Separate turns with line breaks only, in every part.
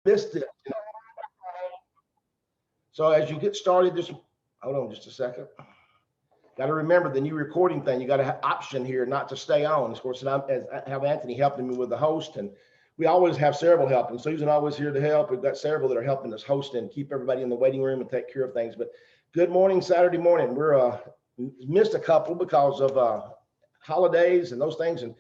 missed it. So as you get started, just hold on just a second. Got to remember the new recording thing. You got to have option here not to stay on. Of course, and I have Anthony helping me with the host, and we always have several helping. Susan always here to help. We've got several that are helping us host and keep everybody in the waiting room and take care of things. But good morning, Saturday morning. We're missed a couple because of holidays and those things, and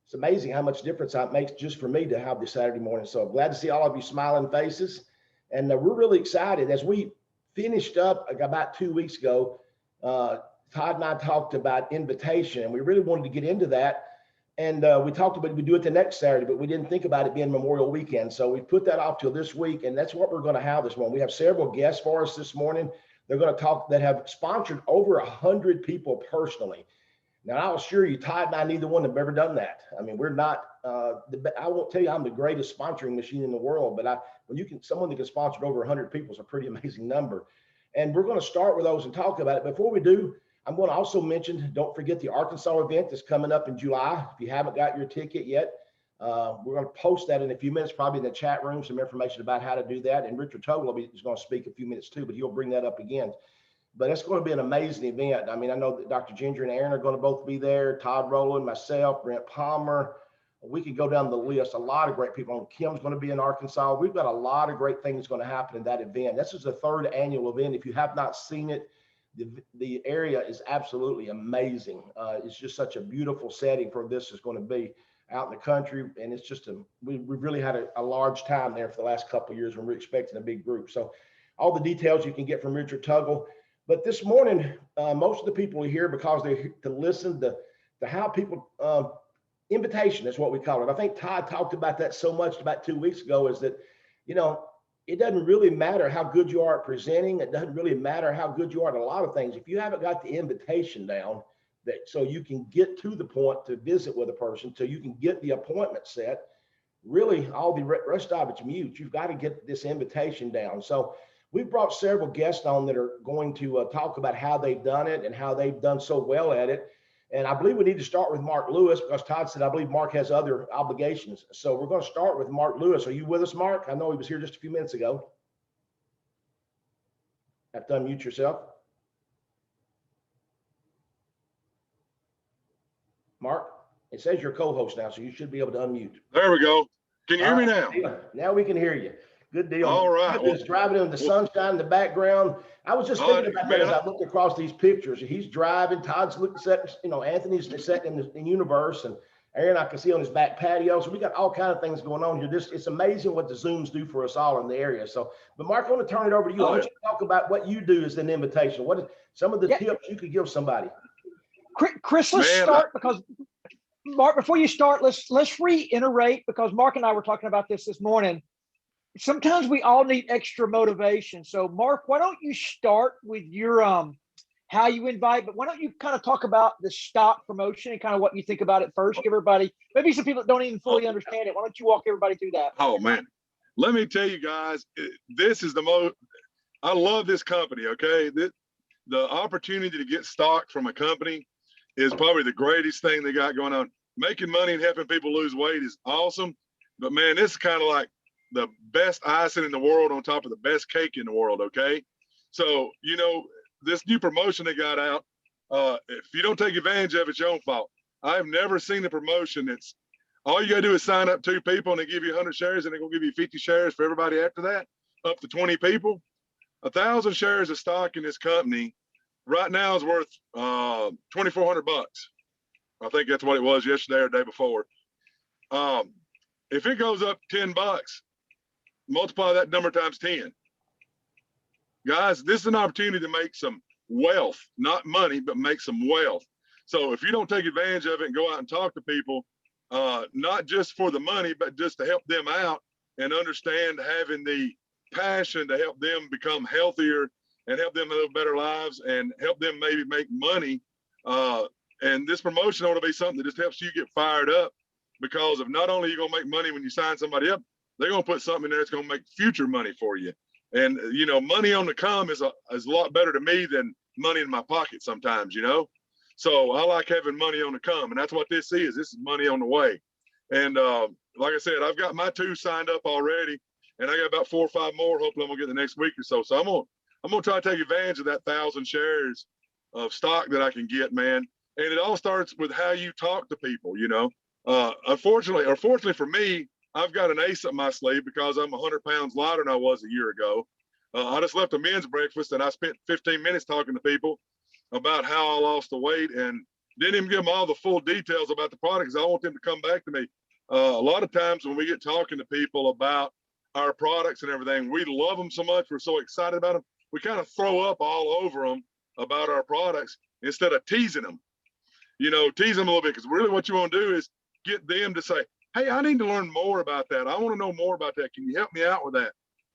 it's amazing how much difference that makes just for me to have this Saturday morning. So glad to see all of you smiling faces, and we're really excited as we finished up about 2 weeks ago. Todd and I talked about invitation, and we really wanted to get into that. And we talked about we do it the next Saturday, but we didn't think about it being Memorial Weekend. So we put that off till this week, and that's what we're going to have this morning. We have several guests for us this morning. They're going to talk that have sponsored over 100 people personally. Now, I'll assure you, Todd and I, neither one have ever done that. I mean, we're not, I won't tell you I'm the greatest sponsoring machine in the world, but when you can, someone that can sponsor over 100 people is a pretty amazing number. And we're going to start with those and talk about it. Before we do, I'm going to also mention, don't forget the Arkansas event that's coming up in July. If you haven't got your ticket yet, we're going to post that in a few minutes, probably in the chat room, some information about how to do that. And Richard Tuggle is going to speak a few minutes too, but he'll bring that up again. But it's going to be an amazing event. I mean, I know that Dr. Ginger and Aaron are going to both be there, Todd, Rowland, myself, Brent Palmer. We could go down the list. A lot of great people. Kim's going to be in Arkansas. We've got a lot of great things going to happen in that event. This is the third annual event. If you have not seen it, the area is absolutely amazing. It's just such a beautiful setting for this is going to be out in the country. And it's just, we've really had a large time there for the last couple of years when we're expecting a big group. So all the details you can get from Richard Tuggle. But this morning, most of the people are here because they're here to listen to how people, invitation is what we call it. I think Todd talked about that so much about 2 weeks ago, is that, it doesn't really matter how good you are at presenting. It doesn't really matter how good you are at a lot of things. If you haven't got the invitation down, that so you can get to the point to visit with a person, so you can get the appointment set, really all the rest of it's mute. You've got to get this invitation down. So we've brought several guests on that are going to talk about how they've done it and how they've done so well at it. And I believe we need to start with Marc Lewis because Todd said, I believe Marc has other obligations. So we're going to start with Marc Lewis. Are you with us, Marc? I know he was here just a few minutes ago. Have to unmute yourself. Marc, it says you're co-host now, so you should be able to unmute.
There we go. Can you hear me now?
Now we can hear you. Good deal.
All right.
Just driving in the sunshine in the background. I was just thinking about that as I looked across these pictures. He's driving. Todd's looking set, Anthony's set in the universe, and Aaron I can see on his back patio. So we got all kinds of things going on here. It's amazing what the Zooms do for us all in the area. So, but Marc, I want to turn it over to you. I want you to talk about what you do as an invitation. What is some of the tips you could give somebody?
Chris, let's start because Marc, before you start, let's reiterate, because Marc and I were talking about this morning. Sometimes we all need extra motivation. So Marc, why don't you start with your how you invite, but why don't you kind of talk about the stock promotion and kind of what you think about it first? Give everybody, maybe some people that don't even fully understand it. Why don't you walk everybody through that?
Oh man, let me tell you guys, this is the most, I love this company, okay? The opportunity to get stock from a company is probably the greatest thing they got going on. Making money and helping people lose weight is awesome. But man, this is kind of like the best icing in the world on top of the best cake in the world, okay? So, this new promotion they got out, if you don't take advantage of it, it's your own fault. I've never seen a promotion that's, all you gotta do is sign up 2 people and they give you 100 shares and they're gonna give you 50 shares for everybody after that, up to 20 people. 1,000 shares of stock in this company right now is worth $2,400. I think that's what it was yesterday or the day before. If it goes up $10, multiply that number times 10. Guys, this is an opportunity to make some wealth, not money, but make some wealth. So if you don't take advantage of it and go out and talk to people, not just for the money, but just to help them out and understand having the passion to help them become healthier and help them live better lives and help them maybe make money. And this promotion ought to be something that just helps you get fired up, because of not only are you going to make money when you sign somebody up, they're going to put something in there that's going to make future money for you. And, money on the come is a lot better to me than money in my pocket sometimes, So I like having money on the come, and that's what this is. This is money on the way. And like I said, I've got my 2 signed up already. and I got about 4 or 5 more. Hopefully I'm gonna get the next week or so. So I'm gonna try to take advantage of that 1,000 shares of stock that I can get, man. And it all starts with how you talk to people, you know. Unfortunately, or fortunately for me, I've got an ace up my sleeve because I'm 100 pounds lighter than I was a year ago. I just left a men's breakfast and I spent 15 minutes talking to people about how I lost the weight, and didn't even give them all the full details about the product because I want them to come back to me. A lot of times when we get talking to people about our products and everything, we love them so much, we're so excited about them, we kind of throw up all over them about our products instead of teasing them. You know, tease them a little bit, because really what you want to do is get them to say, hey, I need to learn more about that. I want to know more about that. Can you help me out with that?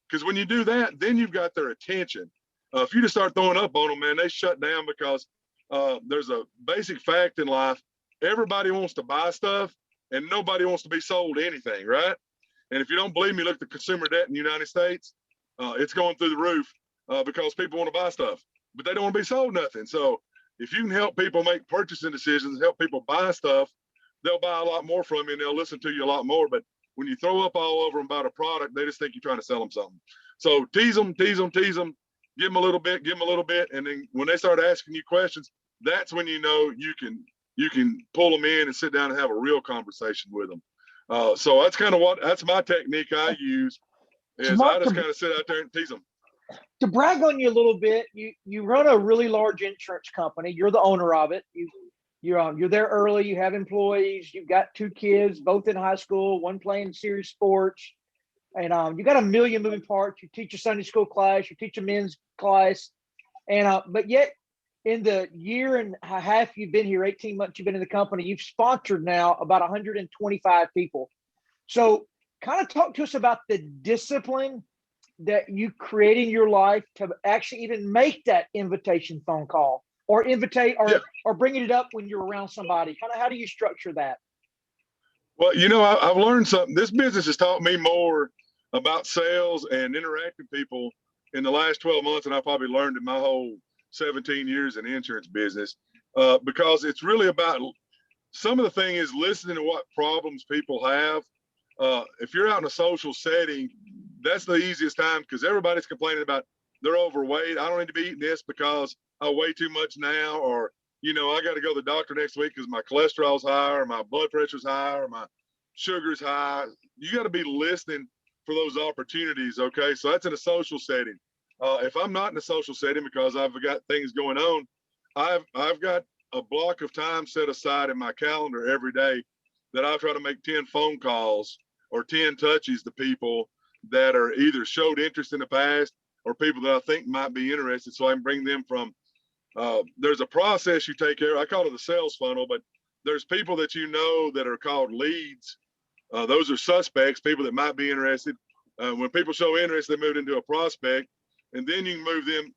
Because when you do that, then you've got their attention. If you just start throwing up on them, man, they shut down, because there's a basic fact in life. Everybody wants to buy stuff and nobody wants to be sold anything, right? And if you don't believe me, look at the consumer debt in the United States. It's going through the roof because people want to buy stuff, but they don't want to be sold nothing. So if you can help people make purchasing decisions, help people buy stuff, they'll buy a lot more from you and they'll listen to you a lot more. But when you throw up all over them about a product, they just think you're trying to sell them something. So tease them, tease them, tease them, give them a little bit, give them a little bit. And then when they start asking you questions, that's when you know you can pull them in and sit down and have a real conversation with them. So that's my technique I use, is
Mark,
I just kind of sit out there and tease them.
To brag on you a little bit, you run a really large insurance company. You're the owner of it. You're there early. You have employees. You've got 2 kids, both in high school, one playing serious sports, and you got a million moving parts. You teach a Sunday school class. You teach a men's class, and but yet in the year and a half you've been here, 18 months you've been in the company, you've sponsored now about 125 people. So kind of talk to us about the discipline that you create in your life to actually even make that invitation phone call or or bringing it up when you're around somebody. Kind of how do you structure that?
Well, you know, I've learned something. This business has taught me more about sales and interacting with people in the last 12 months than I probably learned in my whole 17 years in the insurance business, because it's really about, some of the thing is listening to what problems people have. If you're out in a social setting, that's the easiest time, because everybody's complaining about they're overweight. I don't need to be eating this because I weigh too much now, or, you know, I got to go to the doctor next week because my cholesterol's high, or my blood pressure's high, or my sugar's high. You got to be listening for those opportunities. Okay. So that's in a social setting. If I'm not in a social setting because I've got things going on, I've got a block of time set aside in my calendar every day that I try to make 10 phone calls or 10 touches to people that are either showed interest in the past or people that I think might be interested, so I can bring them from, there's a process you take care of. I call it the sales funnel, but there's people that you know that are called leads. Those are suspects, people that might be interested. When people show interest, they move into a prospect, and then you can move them.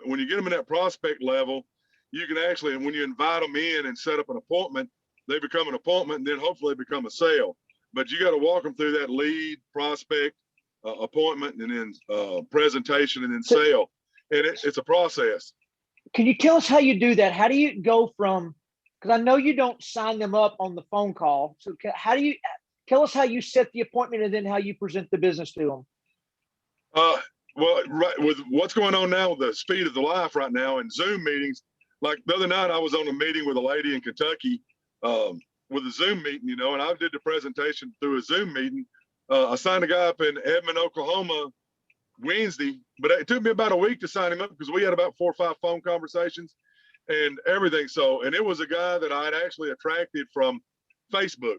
When you get them in that prospect level, you can actually, and when you invite them in and set up an appointment, they become an appointment, and then hopefully become a sale. But you got to walk them through that lead, prospect, appointment, and then presentation, and then sale. And it's a process.
Can you tell us how you do that? How do you go from, because I know you don't sign them up on the phone call. So how do you, tell us how you set the appointment and then how you present the business to them?
Well, right, with what's going on now with the speed of the life right now and Zoom meetings, like the other night I was on a meeting with a lady in Kentucky with a Zoom meeting, you know, and I did the presentation through a Zoom meeting. I signed a guy up in Edmond, Oklahoma Wednesday, but it took me about a week to sign him up because we had about 4 or 5 phone conversations and everything. So, and it was a guy that I'd actually attracted from Facebook.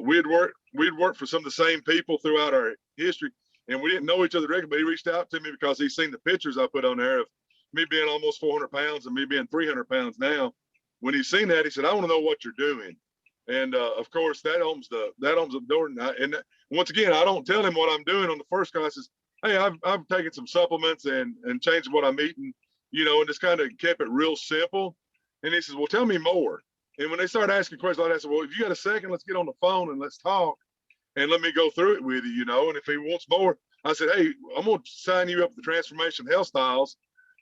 We'd worked for some of the same people throughout our history, and we didn't know each other directly, but he reached out to me because he's seen the pictures I put on there of me being almost 400 pounds and me being 300 pounds now. When he's seen that, he said, I want to know what you're doing. And of course, that opens the door. And once again, I don't tell him what I'm doing on the first call. I says, hey, I've taken some supplements and changed what I'm eating, you know, and just kind of kept it real simple. And he says, well, tell me more. And when they start asking questions, I said, well, if you got a second, let's get on the phone and let's talk and let me go through it with you, you know. And if he wants more, I said, hey, I'm going to sign you up for the Transformation Health Styles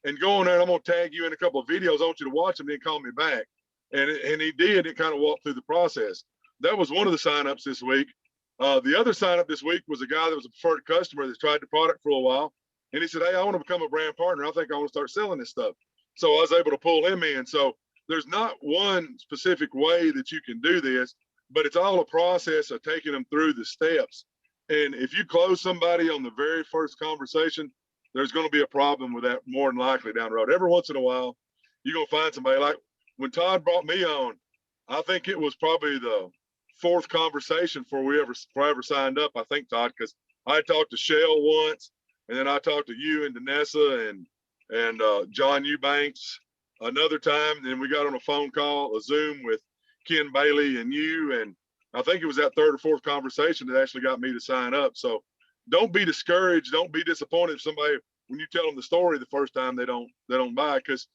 and go on there and I'm going to tag you in a couple of videos. I want you to watch them, then call me back. And he did. It kind of walked through the process. That was one of the signups this week. The other sign up this week was a guy that was a preferred customer that's tried the product for a while. And he said, hey, I want to become a brand partner. I think I want to start selling this stuff. So I was able to pull him in. So there's not one specific way that you can do this, but it's all a process of taking them through the steps. And if you close somebody on the very first conversation, there's going to be a problem with that more than likely down the road. Every once in a while, you're going to find somebody like when Todd brought me on, I think it was probably the fourth conversation before I ever signed up. I think, Todd, because I talked to Shell once, and then I talked to you and Danessa and John Eubanks another time. And then we got on a phone call, a Zoom with Ken Bailey and you. And I think it was that third or fourth conversation that actually got me to sign up. So don't be discouraged. Don't be disappointed if somebody, when you tell them the story the first time, they don't buy, because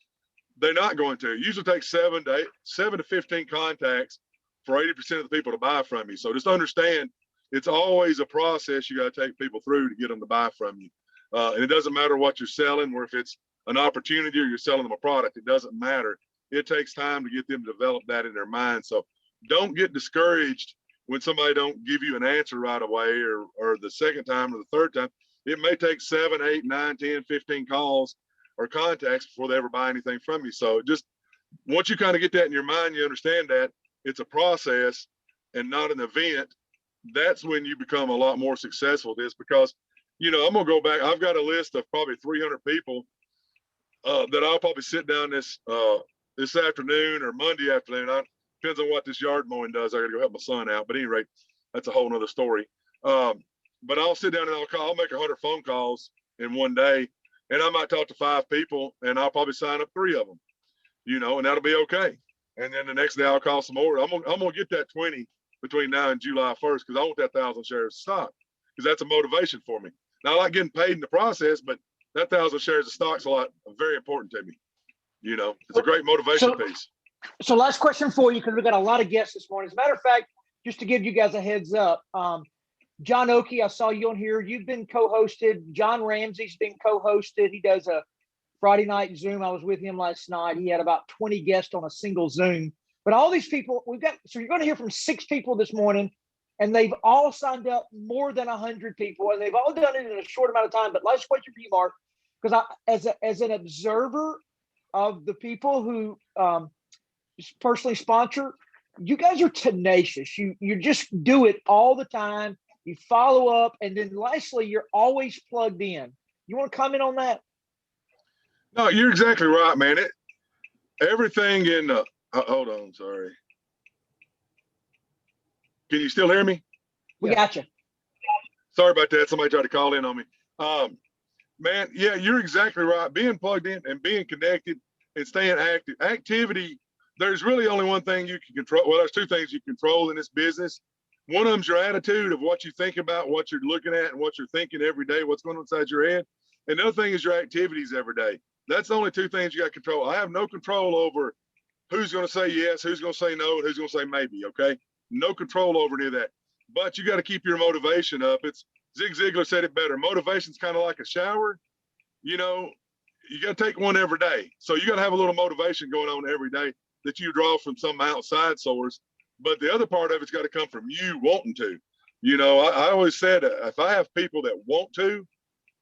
they're not going to. It usually takes 7 to 15 contacts for 80% of the people to buy from you. So just understand, it's always a process you got to take people through to get them to buy from you. And it doesn't matter what you're selling, or if it's an opportunity or you're selling them a product, it doesn't matter. It takes time to get them to develop that in their mind. So don't get discouraged when somebody don't give you an answer right away, or the second time or the third time. It may take 7, 8, 9, 10, 15 calls or contacts before they ever buy anything from you. So just once you kind of get that in your mind, you understand that it's a process and not an event. That's when you become a lot more successful at this, because, you know, I'm going to go back. I've got a list of probably 300 people that I'll probably sit down this afternoon or Monday afternoon. Depends on what this yard mowing does. I got to go help my son out. But at any rate, that's a whole nother story. But I'll sit down and I'll make 100 phone calls in one day, and I might talk to 5 people, and I'll probably sign up 3 of them, you know, and that'll be okay. And then the next day I'll call some more. I'm gonna get that 20 between now and July 1st, because I want that 1,000 shares of stock, because that's a motivation for me. Now, I like getting paid in the process, but that 1,000 shares of stock's very important to me. You know, it's a great motivation piece.
So last question for you, because we've got a lot of guests this morning. As a matter of fact, just to give you guys a heads up, John Oakey, I saw you on here. You've been co-hosted. John Ramsey's been co-hosted. He does a Friday night Zoom. I was with him last night. He had about 20 guests on a single Zoom. But all these people, so you're going to hear from 6 people this morning, and they've all signed up more than 100 people, and they've all done it in a short amount of time. But last question for you, Mark, because as an observer of the people who personally sponsor, you guys are tenacious. You just do it all the time. You follow up, and then lastly, you're always plugged in. You want to comment on that?
No, you're exactly right, man. Everything in the hold on, sorry. Can you still hear me?
We got you.
Sorry about that. Somebody tried to call in on me. Man, yeah, you're exactly right. Being plugged in and being connected and staying active. Activity, there's really only one thing you can control. Well, there's 2 things you control in this business. One of them's your attitude of what you think about, what you're looking at, and what you're thinking every day, what's going on inside your head. And the other thing is your activities every day. That's the only 2 things you got control. I have no control over who's going to say yes, who's going to say no, and who's going to say maybe, okay? No control over any of that. But you got to keep your motivation up. Zig Ziglar said it better. Motivation's kind of like a shower. You know, you got to take one every day. So you got to have a little motivation going on every day that you draw from some outside source. But the other part of it's got to come from you wanting to. You know, I always said, if I have people that want to,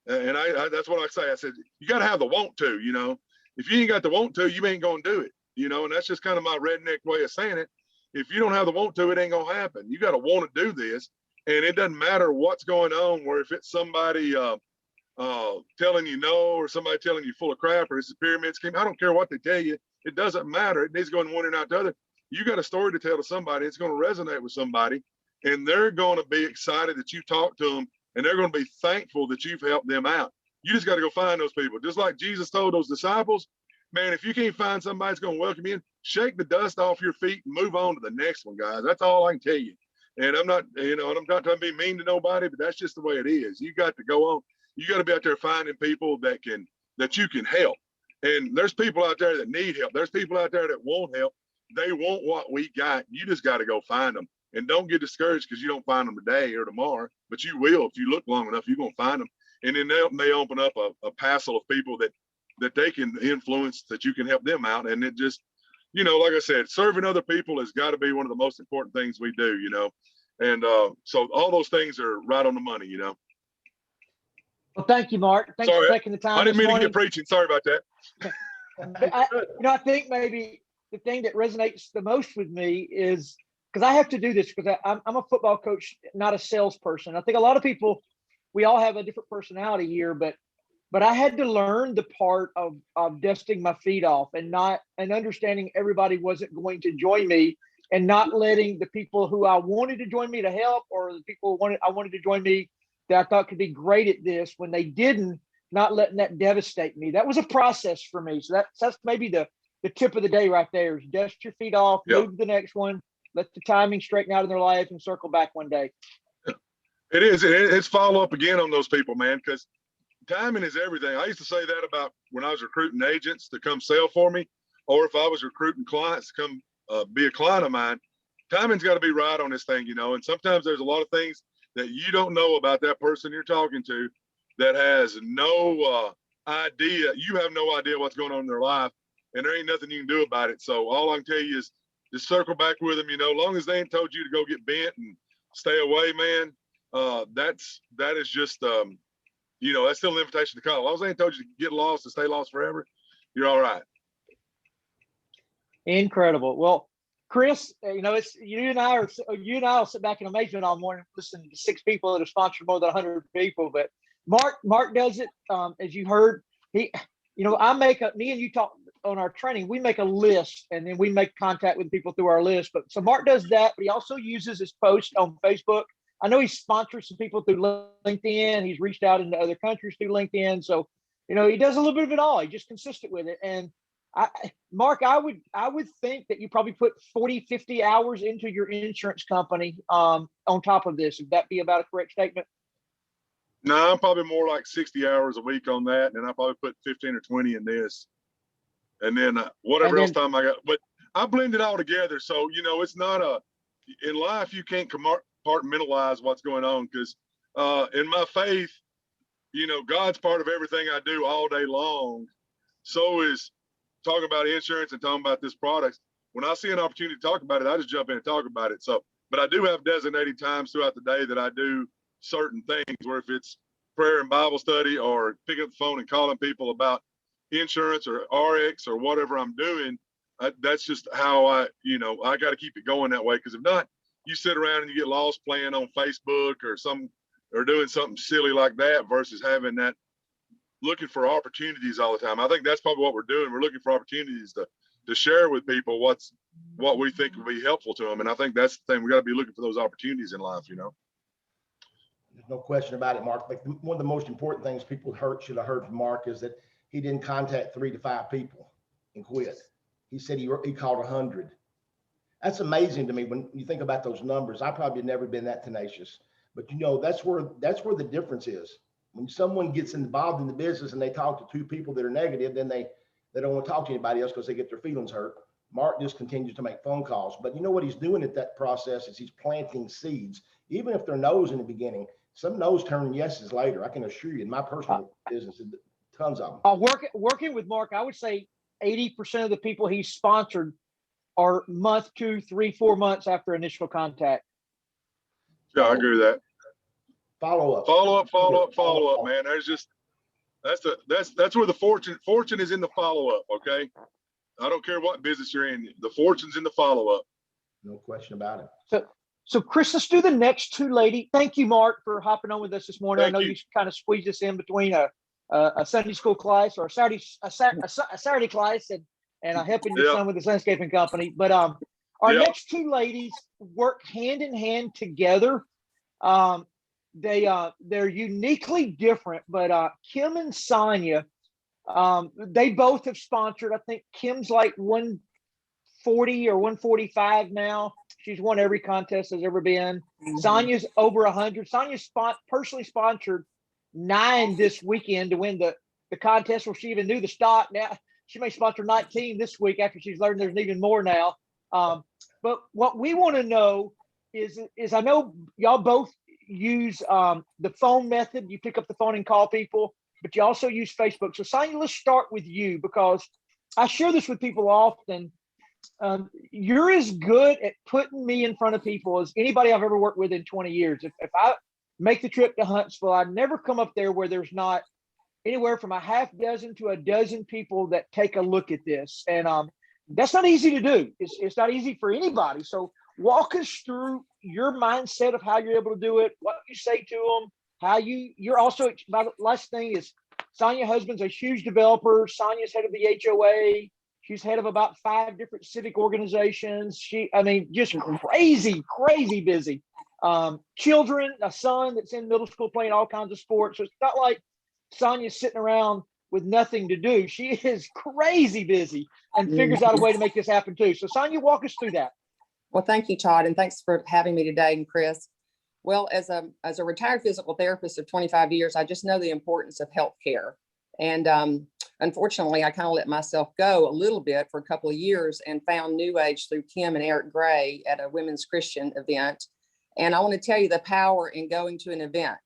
and I that's what I say. I said, you got to have the want to, you know. If you ain't got the want to, you ain't going to do it, you know. And that's just kind of my redneck way of saying it. If you don't have the want to, it ain't going to happen. You got to want to do this. And it doesn't matter what's going on, where if it's somebody telling you no, or somebody telling you full of crap, or it's a pyramid scheme, I don't care what they tell you. It doesn't matter. It needs to go in one and out the other. You got a story to tell to somebody. It's going to resonate with somebody, and they're going to be excited that you talked to them, and they're going to be thankful that you've helped them out. You just got to go find those people. Just like Jesus told those disciples, man, if you can't find somebody that's going to welcome you in, shake the dust off your feet and move on to the next one, guys. That's all I can tell you. And I'm not, you know, and I'm not trying to be mean to nobody, but that's just the way it is. You got to go on. You got to be out there finding people that you can help. And there's people out there that need help. There's people out there that won't help. They want what we got. You just got to go find them. And don't get discouraged because you don't find them today or tomorrow, but you will. If you look long enough, you're going to find them. And then they open up a passel of people that they can influence, that you can help them out. And it just, you know, like I said, serving other people has got to be one of the most important things we do, you know. And so all those things are right on the money, you know.
Well, thank you, Mark. Thanks
Sorry,
for taking the time.
I didn't
this
mean to
morning.
get preaching. Sorry about that.
I think maybe the thing that resonates the most with me is because I have to do this because I'm a football coach, not a salesperson. I think a lot of people, we all have a different personality here, but I had to learn the part of dusting my feet off and understanding everybody wasn't going to join me, and not letting the people who I wanted to join me to help, or the people I wanted to join me that I thought could be great at this, when they didn't, not letting that devastate me. That was a process for me. So that's maybe the tip of the day right there, is dust your feet off,
Yep.
move to the next one, let the timing straighten out in their life, and circle back one day.
It is. It's follow up again on those people, man, because timing is everything. I used to say that about when I was recruiting agents to come sell for me, or if I was recruiting clients to come be a client of mine. Timing's got to be right on this thing, you know. And sometimes there's a lot of things that you don't know about that person you're talking to that has no idea. You have no idea what's going on in their life, and there ain't nothing you can do about it. So all I can tell you is just circle back with them, you know. Long as they ain't told you to go get bent and stay away, man, that is just you know, that's still an invitation to call. As long as they ain't told you to get lost and stay lost forever, you're all right.
Incredible. Well, Chris, you know, it's you and I will sit back in amazement all morning listening to 6 people that have sponsored more than 100 people. But Mark does it. As you heard, me and you talk on our training, we make a list and then we make contact with people through our list. But so Mark does that, but he also uses his post on Facebook. I know he's sponsored some people through LinkedIn. He's reached out into other countries through LinkedIn. So, you know, he does a little bit of it all. He's just consistent with it. And Mark, I would think that you probably put 40, 50 hours into your insurance company on top of this. Would that be about a correct statement?
No, I'm probably more like 60 hours a week on that. And I probably put 15 or 20 in this. And then whatever else time I got. But I blend it all together. So, you know, it's not in life, you can't compartmentalize what's going on, because in my faith, you know, God's part of everything I do all day long. So is talking about insurance and talking about this product. When I see an opportunity to talk about it, I just jump in and talk about it. So, but I do have designated times throughout the day that I do certain things, where if it's prayer and Bible study or picking up the phone and calling people about insurance or RX or whatever I'm doing, that's just how I got to keep it going that way. Because if not, you sit around and you get lost playing on Facebook or doing something silly like that, versus having that, looking for opportunities all the time. I think that's probably what we're doing. We're looking for opportunities to share with people what we think will be helpful to them. And I think that's the thing. We got to be looking for those opportunities in life, you know.
There's no question about it, Mark. Like, one of the most important things people should have heard from Mark is that he didn't contact 3 to 5 people and quit. He said he called 100. That's amazing to me when you think about those numbers. I probably never been that tenacious, but you know, that's where the difference is. When someone gets involved in the business and they talk to 2 people that are negative, then they don't want to talk to anybody else because they get their feelings hurt. Mark just continues to make phone calls. But you know what he's doing at that process is he's planting seeds. Even if they're no's in the beginning, some no's turn yeses later. I can assure you, in my personal business, tons of them.
Working with Mark, I would say 80% of the people he's sponsored are month, 2, 3, 4 months after initial contact.
Yeah, I agree with that.
Follow up,
man. That's where the fortune is, in the follow up. Okay. I don't care what business you're in. The fortune's in the follow up.
No question about it.
So Chris, let's do the next 2 ladies. Thank you, Mark, for hopping on with us this morning.
Thank
I know you kind of squeezed us in between a Sunday school class or a Saturday class and helping your son with his landscaping company. But our next 2 ladies work hand in hand together. They're uniquely different, but Kim and Sonja, they both have sponsored. I think Kim's like 140 or 145 now. She's won every contest there's ever been. Sonja's over 100. Sonja's personally sponsored 9 this weekend to win the contest where she even knew the stock. Now she may sponsor 19 this week after she's learned there's even more now. But what we want to know is I know y'all both use the phone method. You pick up the phone and call people, but you also use Facebook. So Sonja, let's start with you, because I share this with people often. you're as good at putting me in front of people as anybody I've ever worked with in 20 years. If I make the trip to Huntsville, I never come up there where there's not anywhere from a half dozen to a dozen people that take a look at this. And that's not easy to do. It's not easy for anybody. So walk us through your mindset of how you're able to do it, what you say to them, how you're also, my last thing is Sonja's husband's a huge developer. Sonja's head of the HOA. She's head of about 5 different civic organizations. Just crazy busy. Children, a son that's in middle school playing all kinds of sports. So it's not like Sonja's sitting around with nothing to do. She is crazy busy and figures out a way to make this happen too. So Sonja, walk us through that.
Well, thank you, Todd, and thanks for having me today, and Chris. Well, as a retired physical therapist of 25 years, I just know the importance of healthcare. And unfortunately, I kind of let myself go a little bit for a couple of years and found New Age through Kim and Eric Gray at a women's Christian event. And I want to tell you the power in going to an event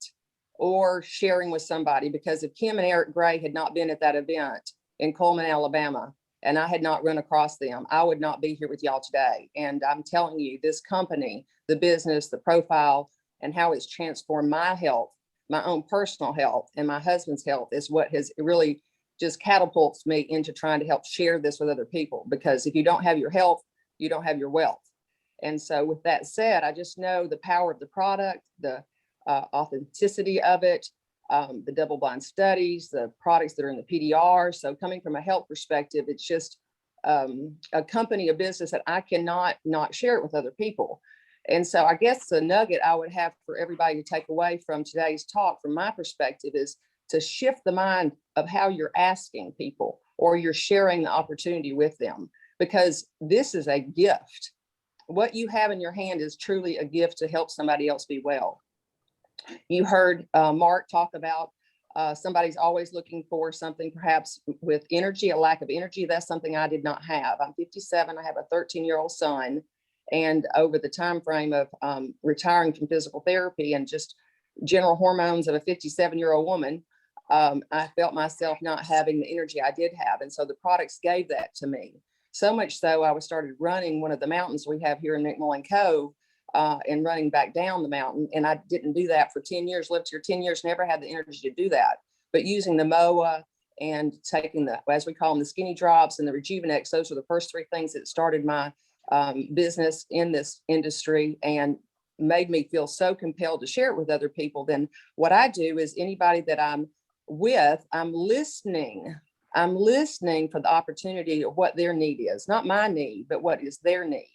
or sharing with somebody, because if Kim and Eric Gray had not been at that event in Coleman, Alabama, and I had not run across them, I would not be here with y'all today. And I'm telling you, this company, the business, the profile, and how it's transformed my health, my own personal health, and my husband's health is what has really just catapults me into trying to help share this with other people. Because if you don't have your health, you don't have your wealth. And so with that said, I just know the power of the product, the authenticity of it, the double-blind studies, the products that are in the PDR. So coming from a health perspective, it's just a company, a business that I cannot not share it with other people. And so I guess the nugget I would have for everybody to take away from today's talk, from my perspective, is to shift the mind of how you're asking people or you're sharing the opportunity with them, because this is a gift. What you have in your hand is truly a gift to help somebody else be well. You heard Mark talk about somebody's always looking for something, perhaps with energy, a lack of energy. That's something I did not have. I'm 57. I have a 13-year-old son. And over the time frame of retiring from physical therapy and just general hormones of a 57-year-old woman, I felt myself not having the energy I did have. And so the products gave that to me. So much so I started running one of the mountains we have here in McMullen Cove and running back down the mountain. And I didn't do that for 10 years, lived here 10 years, never had the energy to do that. But using the MOA and taking the, as we call them, the skinny drops and the Rejuvenex, those are the first 3 things that started my business in this industry and made me feel so compelled to share it with other people. Then what I do is anybody that I'm with, I'm listening for the opportunity of what their need is, not my need, but what is their need.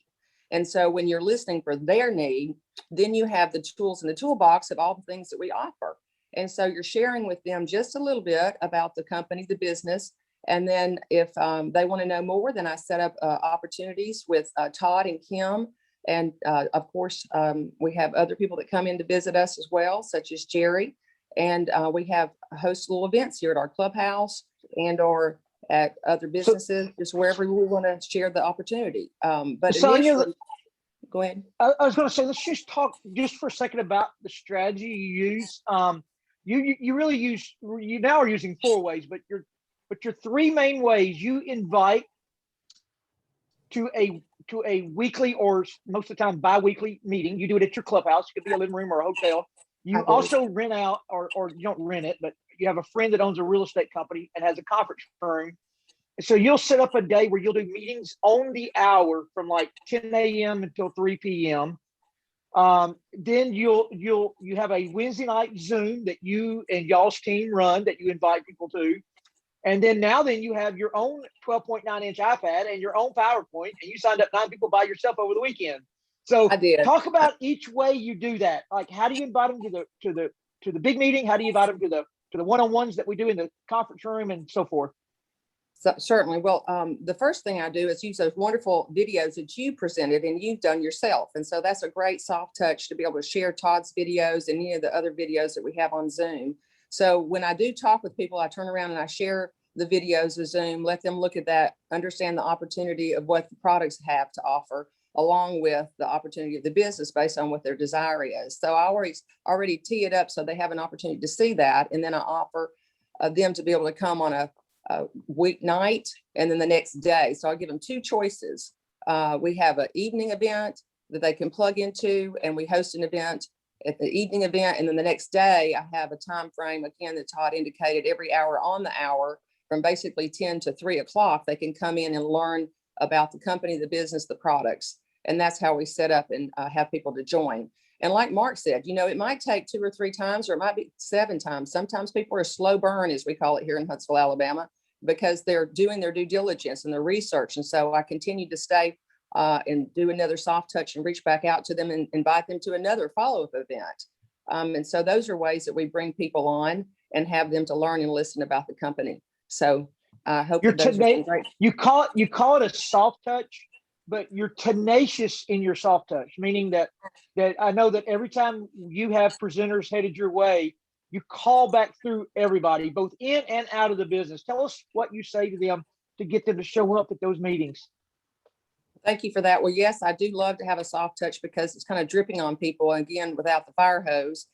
And so when you're listening for their need, then you have the tools in the toolbox of all the things that we offer. And so you're sharing with them just a little bit about the company, the business. And then if they want to know more, then I set up opportunities with Todd and Kim. And of course, we have other people that come in to visit us as well, such as Jerry. And we have host little events here at our clubhouse and or at other businesses, just wherever we want to share the opportunity. But
Sonja,
go ahead.
I was going to say, let's just talk just for a second about the strategy you use. You really use, you now are using 4 ways, but your 3 main ways you invite to a weekly or most of the time bi-weekly meeting. You do it at your clubhouse. It could be a living room or a hotel. You also rent out, or you don't rent it, but you have a friend that owns a real estate company and has a conference room. So you'll set up a day where you'll do meetings on the hour from like 10 a.m. until 3 p.m. Then you have a Wednesday night Zoom that you and y'all's team run that you invite people to. And then you have your own 12.9-inch iPad and your own PowerPoint, and you signed up 9 people by yourself over the weekend. So
I did.
Talk about each way you do that. Like, how do you invite them to the big meeting? How do you invite them to the one-on-ones that we do in the conference room and so forth?
So, certainly. Well, the first thing I do is use those wonderful videos that you presented and you've done yourself. And so that's a great soft touch to be able to share Todd's videos and any of the other videos that we have on Zoom. So when I do talk with people, I turn around and I share the videos of Zoom, let them look at that, understand the opportunity of what the products have to offer, along with the opportunity of the business based on what their desire is. So I already tee it up so they have an opportunity to see that. And then I offer them to be able to come on a weeknight and then the next day. So I give them 2 choices. We have an evening event that they can plug into, and we host an event at the evening event. And then the next day I have a time frame again that Todd indicated, every hour on the hour from basically 10 to 3 o'clock, they can come in and learn about the company, the business, the products. And that's how we set up and have people to join. And like Mark said, you know, it might take 2 or 3 times, or it might be 7 times. Sometimes people are slow burn, as we call it here in Huntsville, Alabama, because they're doing their due diligence and their research. And so I continue to stay and do another soft touch and reach back out to them and invite them to another follow-up event. And so those are ways that we bring people on and have them to learn and listen about the company. So I hope that those are great.
You call it a soft touch, but you're tenacious in your soft touch, meaning that I know that every time you have presenters headed your way, you call back through everybody, both in and out of the business. Tell us what you say to them to get them to show up at those meetings.
Thank you for that. Well, yes, I do love to have a soft touch because it's kind of dripping on people. Again, without the fire hose.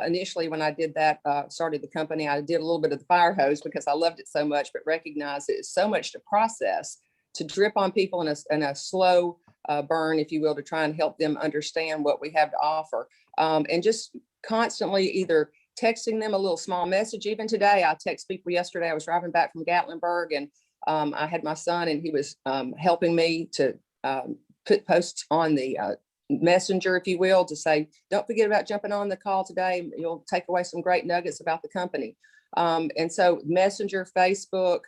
Initially, when I did that, started the company, I did a little bit of the fire hose because I loved it so much, but recognized it's so much to process, to drip on people in a slow burn, if you will, to try and help them understand what we have to offer. And just constantly either texting them a little small message. Even today, I text people yesterday. I was driving back from Gatlinburg, and I had my son, and he was helping me to put posts on the messenger, if you will, to say, don't forget about jumping on the call today. You'll take away some great nuggets about the company. And so Messenger, Facebook,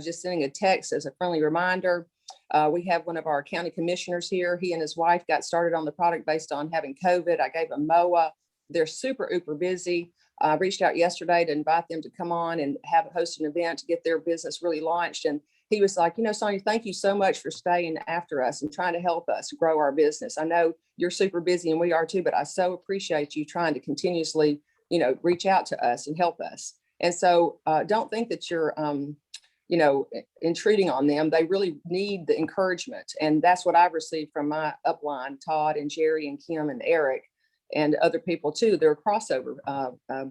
just sending a text as a friendly reminder. We have one of our county commissioners here. He and his wife got started on the product based on having COVID. I gave them MOA. They're super uber busy. I reached out yesterday to invite them to come on and host an event to get their business really launched. And he was like, you know, Sonja, thank you so much for staying after us and trying to help us grow our business. I know you're super busy and we are too, but I so appreciate you trying to continuously, you know, reach out to us and help us. And so don't think that you're, you know, intruding on them. They really need the encouragement. And that's what I've received from my upline, Todd and Jerry and Kim and Eric and other people too. They're crossover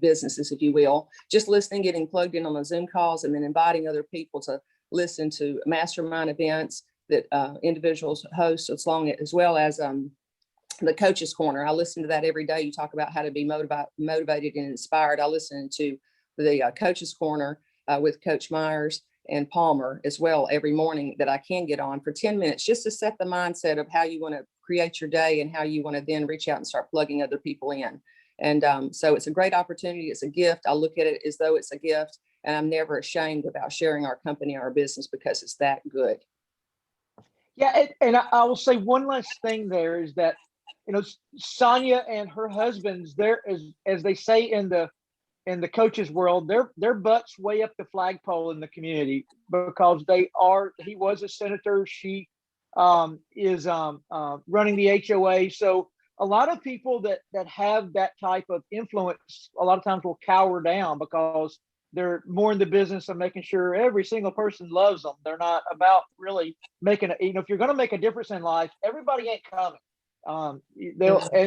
businesses, if you will, just listening, getting plugged in on the Zoom calls, and then inviting other people to listen to mastermind events that individuals host, as well as the Coach's Corner. I listen to that every day. You talk about how to be motivated and inspired. I listen to the Coach's Corner with Coach Myers and Palmer as well every morning that I can get on for 10 minutes just to set the mindset of how you want to create your day and how you want to then reach out and start plugging other people in. And so it's a great opportunity. It's a gift. I look at it as though it's a gift. And I'm never ashamed about sharing our company, our business, because it's that good.
Yeah. And I will say one last thing there is that, you know, Sonja and her husband's there, as they say in the coaches world, their butts way up the flagpole in the community because he was a senator. She is running the HOA. So a lot of people that have that type of influence, a lot of times will cower down because they're more in the business of making sure every single person loves them. They're not about really making you know, if you're going to make a difference in life, everybody ain't coming. And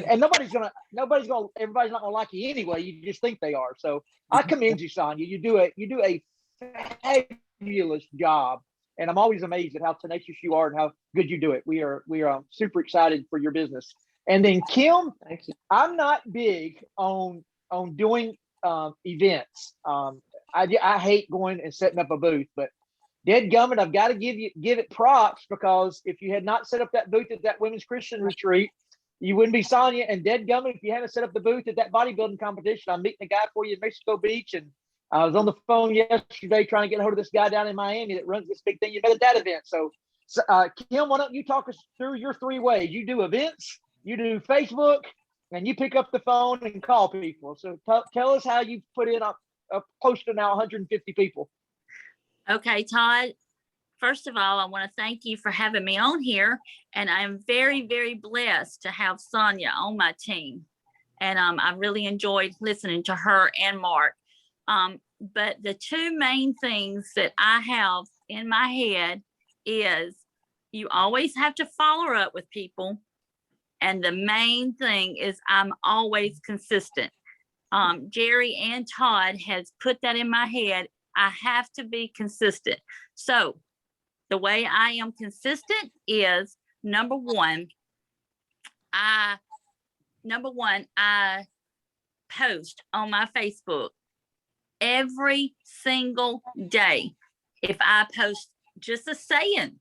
everybody's not gonna like you anyway. You just think they are. So I commend you, Sonja. You do a fabulous job, and I'm always amazed at how tenacious you are and how good you do it. We are super excited for your business. And then Kim,
thank you.
I'm not big on doing events. I hate going and setting up a booth, but dadgummit, I've got to give it props, because if you had not set up that booth at that women's Christian retreat, you wouldn't be Sonja. And dadgummit, if you hadn't set up the booth at that bodybuilding competition, I'm meeting a guy for you in Mexico Beach, and I was on the phone yesterday trying to get a hold of this guy down in Miami that runs this big thing you met at that event. So Kim, why don't you talk us through your 3 ways? You do events, you do Facebook, and you pick up the phone and call people. So tell us how you put in a post to now 150 people.
Okay, Todd, first of all, I want to thank you for having me on here. And I'm very, very blessed to have Sonja on my team. And I really enjoyed listening to her and Mark. But the 2 main things that I have in my head is you always have to follow up with people. And the main thing is I'm always consistent. Jerry and Todd has put that in my head. I have to be consistent. So the way I am consistent is number one, I post on my Facebook every single day. If I post just a saying,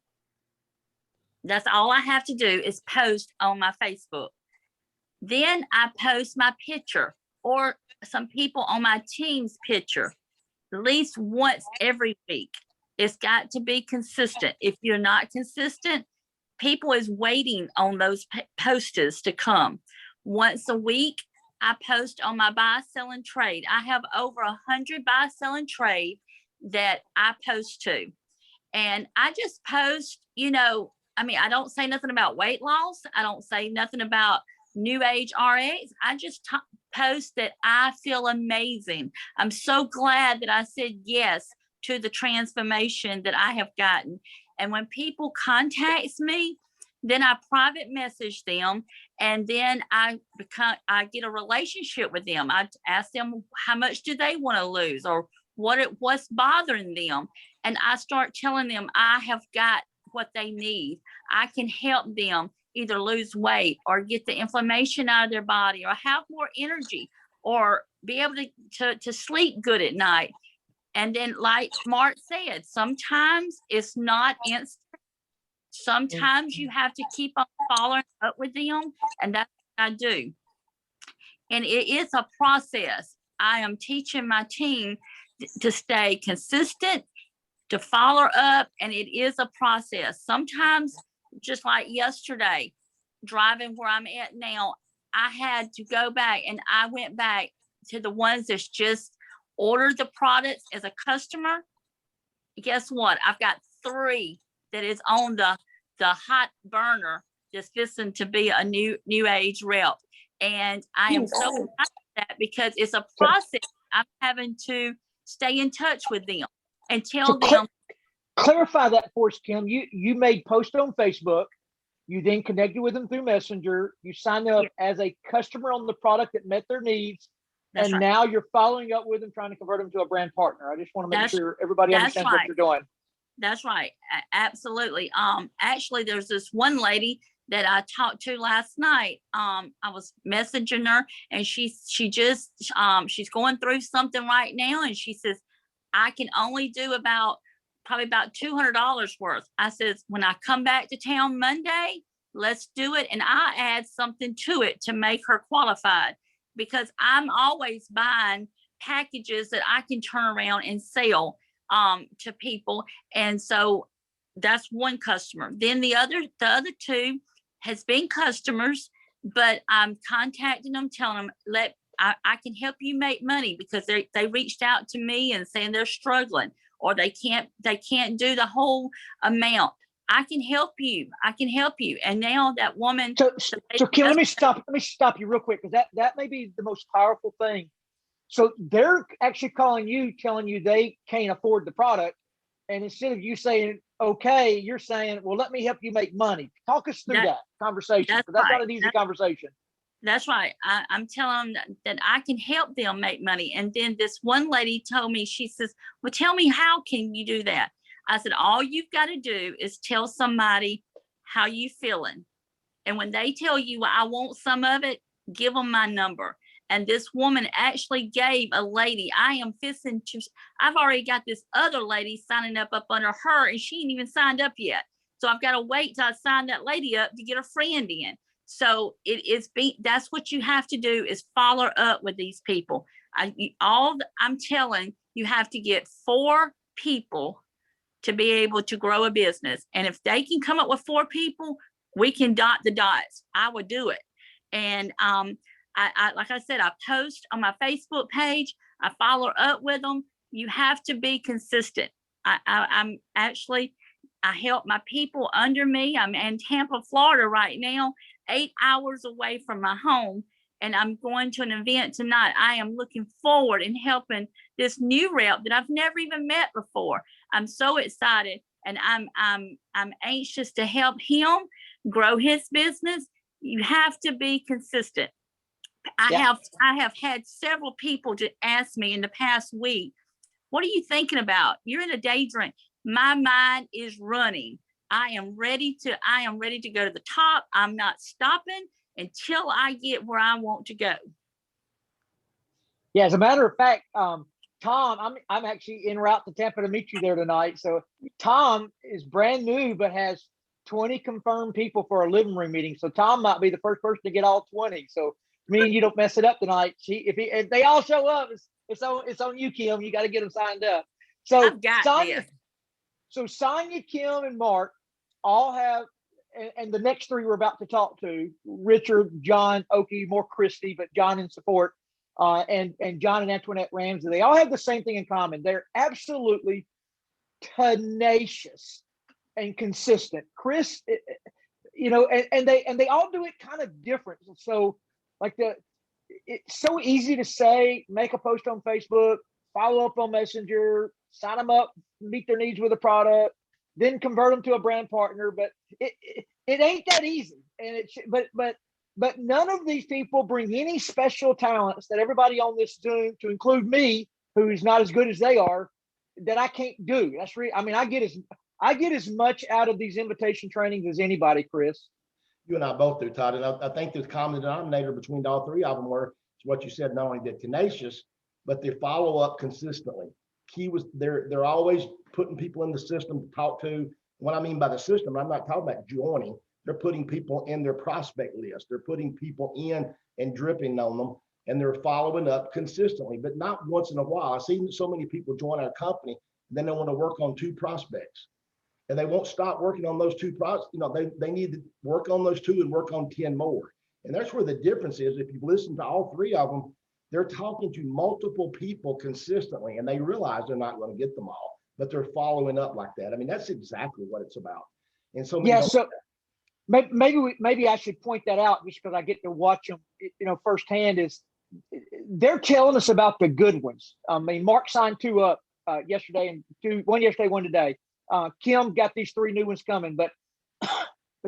that's all I have to do is post on my Facebook. Then I post my picture or some people on my team's picture at least once every week. It's got to be consistent. If you're not consistent, people is waiting on those posters to come. Once a week, I post on my buy, sell, and trade. I have over 100 buy, sell, and trade that I post to. And I just post, I don't say nothing about weight loss. I don't say nothing about new age RX. I just post that I feel amazing. I'm so glad that I said yes to the transformation that I have gotten. And when people contact me, then I private message them, and then I get a relationship with them. I ask them how much do they want to lose or what's bothering them. And I start telling them I have got what they need. I can help them either lose weight or get the inflammation out of their body or have more energy or be able to sleep good at night. And then, like Mark said, sometimes it's not instant. Sometimes you have to keep on following up with them, and that's what I do. And it is a process. I am teaching my team to stay consistent, to follow up, and it is a process. Sometimes, just like yesterday, driving where I'm at now, I had to go back, and I went back to the ones that's just ordered the products as a customer. Guess what? I've got 3 that is on the hot burner, just fixing to be a new age rep. And I am so proud of that because it's a process. I'm having to stay in touch with them and tell them.
Clarify that for us, Kim. You made post on Facebook. You then connected with them through Messenger. You signed up as a customer on the product that met their needs.
That's right.
Now you're following up with them, trying to convert them to a brand partner. I just want to make sure everybody understands what you're doing.
That's right. Absolutely. Actually, there's this one lady that I talked to last night. I was messaging her, and she's going through something right now, and she says, I can only do probably about $200 worth. I says, when I come back to town Monday, let's do it. And I add something to it to make her qualified, because I'm always buying packages that I can turn around and sell to people. And so that's one customer. Then the other 2 has been customers, but I'm contacting them, telling them, I can help you make money, because they reached out to me and saying they're struggling or they can't do the whole amount. I can help you. And now that woman.
So Kim, let me stop you real quick, because that may be the most powerful thing. So they're actually calling you, telling you they can't afford the product. And instead of you saying, okay, you're saying, well, let me help you make money. Talk us through that conversation. That's not an easy conversation.
That's right. I'm telling them that I can help them make money. And then this one lady told me, she says, well, tell me, how can you do that? I said, all you've got to do is tell somebody how you feeling. And when they tell you, well, I want some of it, give them my number. And this woman actually gave a lady, I've already got this other lady signing up under her, and she ain't even signed up yet. So I've got to wait till I sign that lady up to get a friend in. So that's what you have to do, is follow up with these people. I'm telling you, have to get 4 people to be able to grow a business. And if they can come up with 4 people, we can dot the dots. I would do it. And I like I said, I post on my Facebook page. I follow up with them. You have to be consistent. I help my people under me. I'm in Tampa, Florida right now, 8 hours away from my home, and I'm going to an event tonight. I am looking forward in helping this new rep that I've never even met before. I'm so excited, and I'm anxious to help him grow his business. You have to be consistent. I have had several people to ask me in the past week, what are you thinking about? You're in a daydream. My mind is running. I am ready to go to the top. I'm not stopping until I get where I want to go.
Yeah, as a matter of fact, Tom, I'm actually en route to Tampa to meet you there tonight. So Tom is brand new, but has 20 confirmed people for a living room meeting. So Tom might be the first person to get all 20. So me and you don't mess it up tonight. If they all show up, it's on you, Kim. You got to get them signed up. So
I've got this.
So Sonja, Kim, and Mark all have, and the next three we're about to talk to, Richard, John, Oki, more Christy, but John in support, and John and Antoinette Ramsey, they all have the same thing in common. They're absolutely tenacious and consistent. Chris, and they all do it kind of different. So like it's so easy to say, make a post on Facebook, follow up on Messenger, sign them up, meet their needs with a product, then convert them to a brand partner. But it ain't that easy. And but none of these people bring any special talents that everybody on this Zoom, to include me, who's not as good as they are, that I can't do. I get as much out of these invitation trainings as anybody, Chris.
You and I both do, Todd. And I think the common denominator between all three of them were what you said, not only they're tenacious, but they follow up consistently. Key was they're always putting people in the system to talk to. What I mean by the system, I'm not talking about joining. They're putting people in their prospect list. They're putting people in and dripping on them, and they're following up consistently, but not once in a while. I've seen so many people join our company, then they want to work on 2 prospects, and they won't stop working on those 2 prospects. They need to work on those 2 and work on 10 more. And that's where the difference is. If you listen to all 3 of them, they're talking to multiple people consistently, and they realize they're not going to get them all, but they're following up like that. I mean, that's exactly what it's about. And so
yeah, so maybe I should point that out, just because I get to watch them, firsthand. Is they're telling us about the good ones. I mean, Mark signed 2 up yesterday, and one yesterday, one today. Kim got these 3 new ones coming, but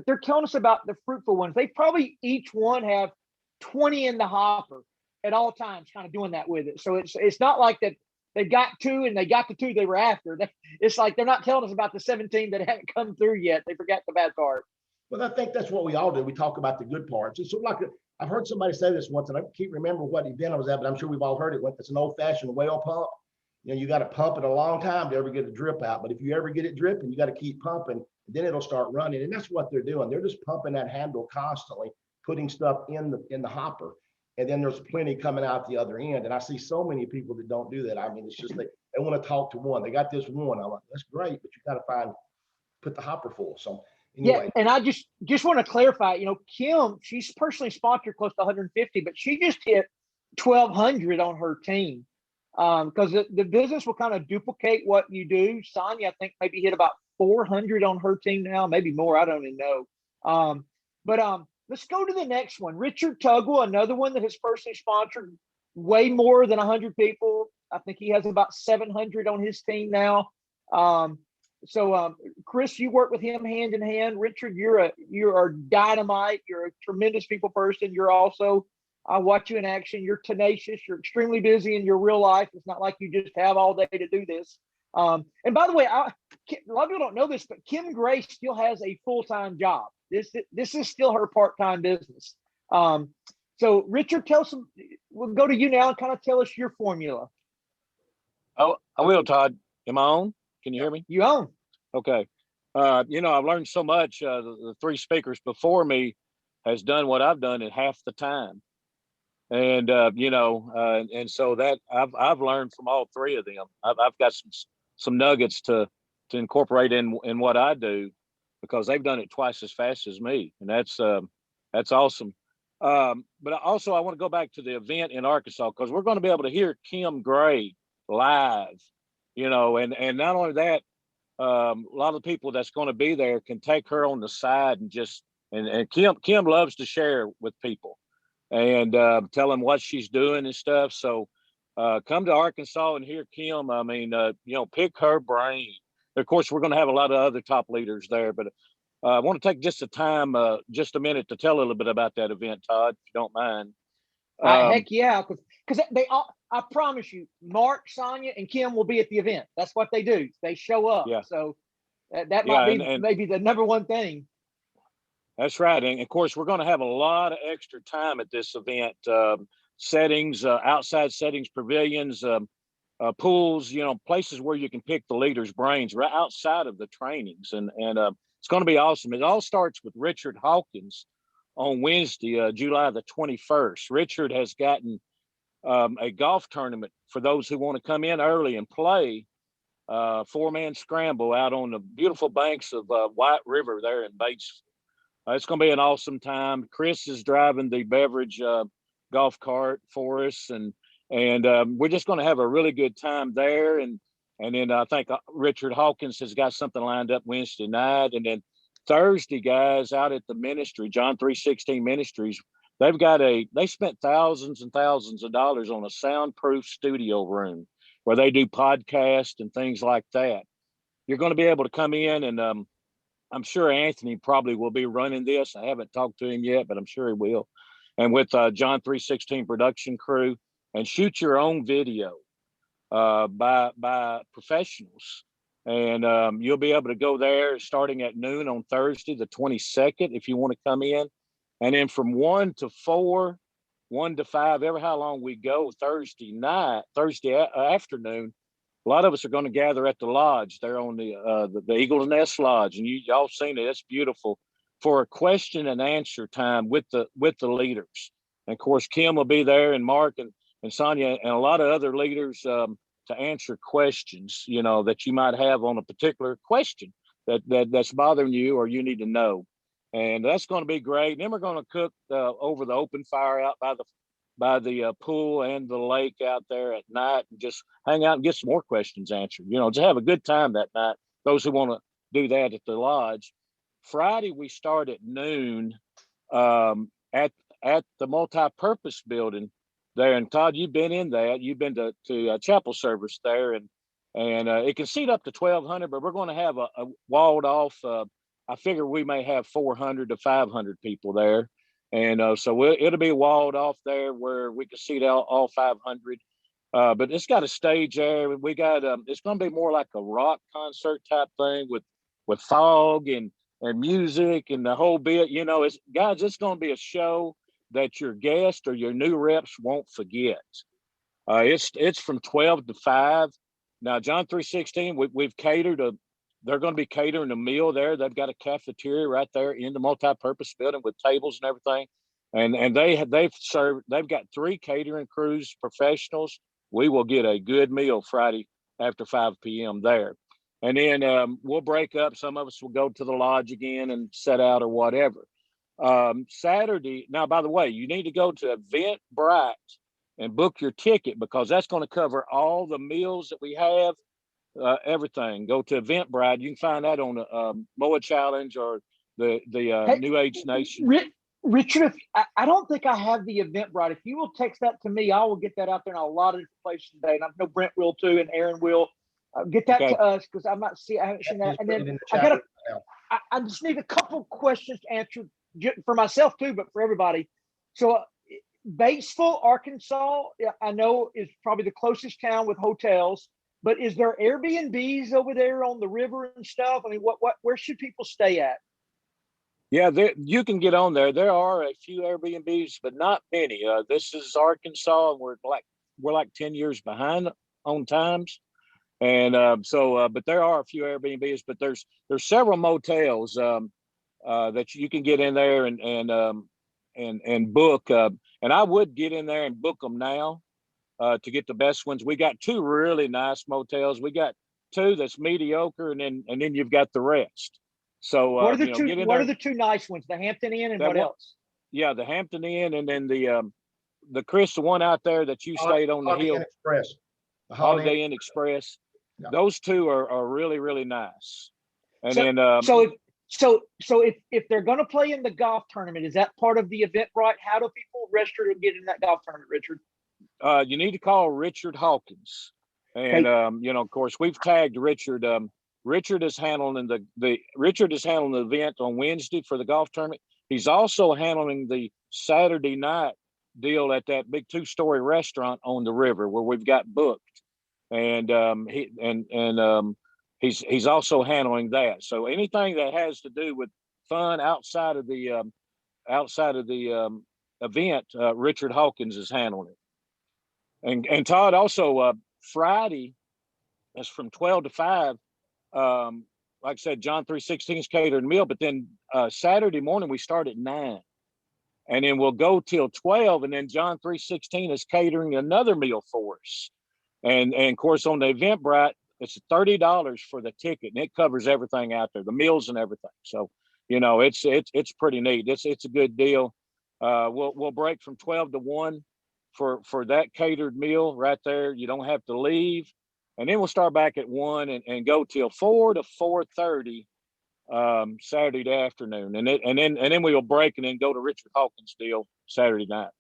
they're telling us about the fruitful ones. They probably each one have 20 in the hopper at all times, kind of doing that with it. So it's not like that they've got 2 and they got the 2 they were after. It's like they're not telling us about the 17 that haven't come through yet. They forgot the bad part.
Well, I think that's what we all do. We talk about the good parts. It's sort of like I've heard somebody say this once, and I can't remember what event I was at, but I'm sure we've all heard it. It's an old-fashioned well pump. You got to pump it a long time to ever get a drip out. But if you ever get it dripping, you got to keep pumping. Then it'll start running, and that's what they're doing. They're just pumping that handle constantly, putting stuff in the hopper, and then there's plenty coming out the other end. And I see so many people that don't do that. I mean, it's just they want to talk to one. They got this one. I'm like, that's great, but you got to put the hopper full. So. Anyway. Yeah,
and I just want to clarify, Kim, she's personally sponsored close to 150, but she just hit 1,200 on her team, because the business will kind of duplicate what you do. Sonja, I think, maybe hit about 400 on her team now, maybe more. I don't even know. But let's go to the next one. Richard Tuggle, another one that has personally sponsored way more than 100 people. I think he has about 700 on his team now. So Chris, you work with him hand in hand. Richard, you are dynamite. You're a tremendous people person. You're also, I watch you in action. You're tenacious. You're extremely busy in your real life. It's not like you just have all day to do this. And by the way, a lot of people don't know this, but Kim Gray still has a full-time job. This is still her part-time business. So Richard, we'll go to you now and kind of tell us your formula.
Oh, I will, Todd. Am I on? Can you hear me?
You own. Okay.
I've learned so much. The 3 speakers before me has done what I've done in half the time. And, and so that I've learned from all 3 of them. I've got some nuggets to incorporate in what I do, because they've done it twice as fast as me. And that's awesome. But also I want to go back to the event in Arkansas, because we're going to be able to hear Kim Gray live. And not only that, a lot of the people that's going to be there can take her on the side and Kim loves to share with people and tell them what she's doing and stuff. So come to Arkansas and hear Kim. I mean, pick her brain. Of course, we're going to have a lot of other top leaders there, but I want to take just a minute to tell a little bit about that event, Todd, if you don't mind.
Heck yeah, because they all. I promise you, Mark, Sonja, and Kim will be at the event. That's what they do. They show up.
Yeah.
So That
Yeah,
might be
and
maybe the number one thing.
that's right. And of course, we're going to have a lot of extra time at this event. Settings, outside settings, pavilions, pools, places where you can pick the leaders' brains right outside of the trainings. And it's going to be awesome. It all starts with Richard Hawkins on Wednesday, July the 21st. Richard has gotten a golf tournament for those who want to come in early and play. 4-man scramble out on the beautiful banks of White River there in Batesville. It's going to be an awesome time. Chris is driving the beverage golf cart for us, and we're just going to have a really good time there. And then I think Richard Hawkins has got something lined up Wednesday night, and then Thursday, guys, out at the ministry, John 3:16 Ministries, they spent thousands and thousands of dollars on a soundproof studio room where they do podcasts and things like that. You're going to be able to come in, and I'm sure Anthony probably will be running this. I haven't talked to him yet, but I'm sure he will. And with John 3:16 production crew, and shoot your own video by professionals. And you'll be able to go there starting at noon on Thursday, the 22nd, if you want to come in. And then from 1 to 4, 1 to 5, ever how long we go, Thursday afternoon, a lot of us are going to gather at the lodge there on the Eagle's Nest Lodge, and y'all seen it. It's beautiful for a question and answer time with the leaders. And of course, Kim will be there, and Mark and Sonja and a lot of other leaders to answer questions, that you might have on a particular question that's bothering you or you need to know. And that's going to be great. And then we're going to cook over the open fire out by the pool and the lake out there at night, and just hang out and get some more questions answered. Just have a good time that night. Those who want to do that at the lodge. Friday we start at noon at the multi-purpose building there. And Todd, you've been in that. You've been to a chapel service there, and it can seat up to 1,200, but we're going to have a walled off. I figure we may have 400 to 500 people there. And so it'll be walled off there where we can seat out all 500. But it's got a stage there. We got it's going to be more like a rock concert type thing with fog and music and the whole bit. It's going to be a show that your guests or your new reps won't forget. It's from 12 to 5. Now, John 3:16, we've catered they're going to be catering a meal there. They've got a cafeteria right there in the multi-purpose building with tables and everything. And they've got 3 catering crews, professionals. We will get a good meal Friday after 5 p.m. there. And then we'll break up. Some of us will go to the lodge again and set out or whatever. Saturday, now, by the way, you need to go to Eventbrite and book your ticket, because that's going to cover all the meals that we have. Everything. Go to Eventbrite. You can find that on the MOA Challenge or the New Age Nation.
Richard, I don't think I have the Eventbrite. If you will text that to me, I will get that out there in a lot of different places today. And I know Brent will too, and Aaron will. Get that to us, because I haven't seen that. And then I just need a couple questions to answer for myself too, but for everybody. So Batesville, Arkansas, I know is probably the closest town with hotels. But is there Airbnbs over there on the river and stuff? I mean, where should people stay at?
Yeah, you can get on there. There are a few Airbnbs, but not many. This is Arkansas, and we're like 10 years behind on times. And but there are a few Airbnbs, but there's several motels that you can get in there and book. And I would get in there and book them now. To get the best ones. We got 2 really nice motels. We got 2 that's mediocre, and then you've got the rest. So
what are the two? What are the 2 nice ones? The Hampton Inn and what else?
Yeah, the Hampton Inn, and then the Chris, the one out there that you stayed on the hill.
Express.
The Holiday Inn Express. Yeah. Those 2 are really, really nice. And
so if they're going to play in the golf tournament, is that part of the Eventbrite? How do people register to get in that golf tournament, Richard?
You need to call Richard Hawkins, and of course, we've tagged Richard. Richard is handling the event on Wednesday for the golf tournament. He's also handling the Saturday night deal at that big 2-story restaurant on the river where we've got booked, and he's also handling that. So anything that has to do with fun outside of the event, Richard Hawkins is handling it. And Todd also, Friday is from 12 to 5. Like I said, John 3:16's catered meal, but then Saturday morning we start at 9. And then we'll go till 12, and then John 3:16 is catering another meal for us. And of course on the Eventbrite, it's $30 for the ticket, and it covers everything out there, the meals and everything. So, you know, it's pretty neat. It's a good deal. We'll break from 12 to 1 for that catered meal right there. You don't have to leave. And then we'll start back at 1 and go till 4 to 4:30 Saturday afternoon. And then we will break and then go to Richard Hawkins' deal Saturday night.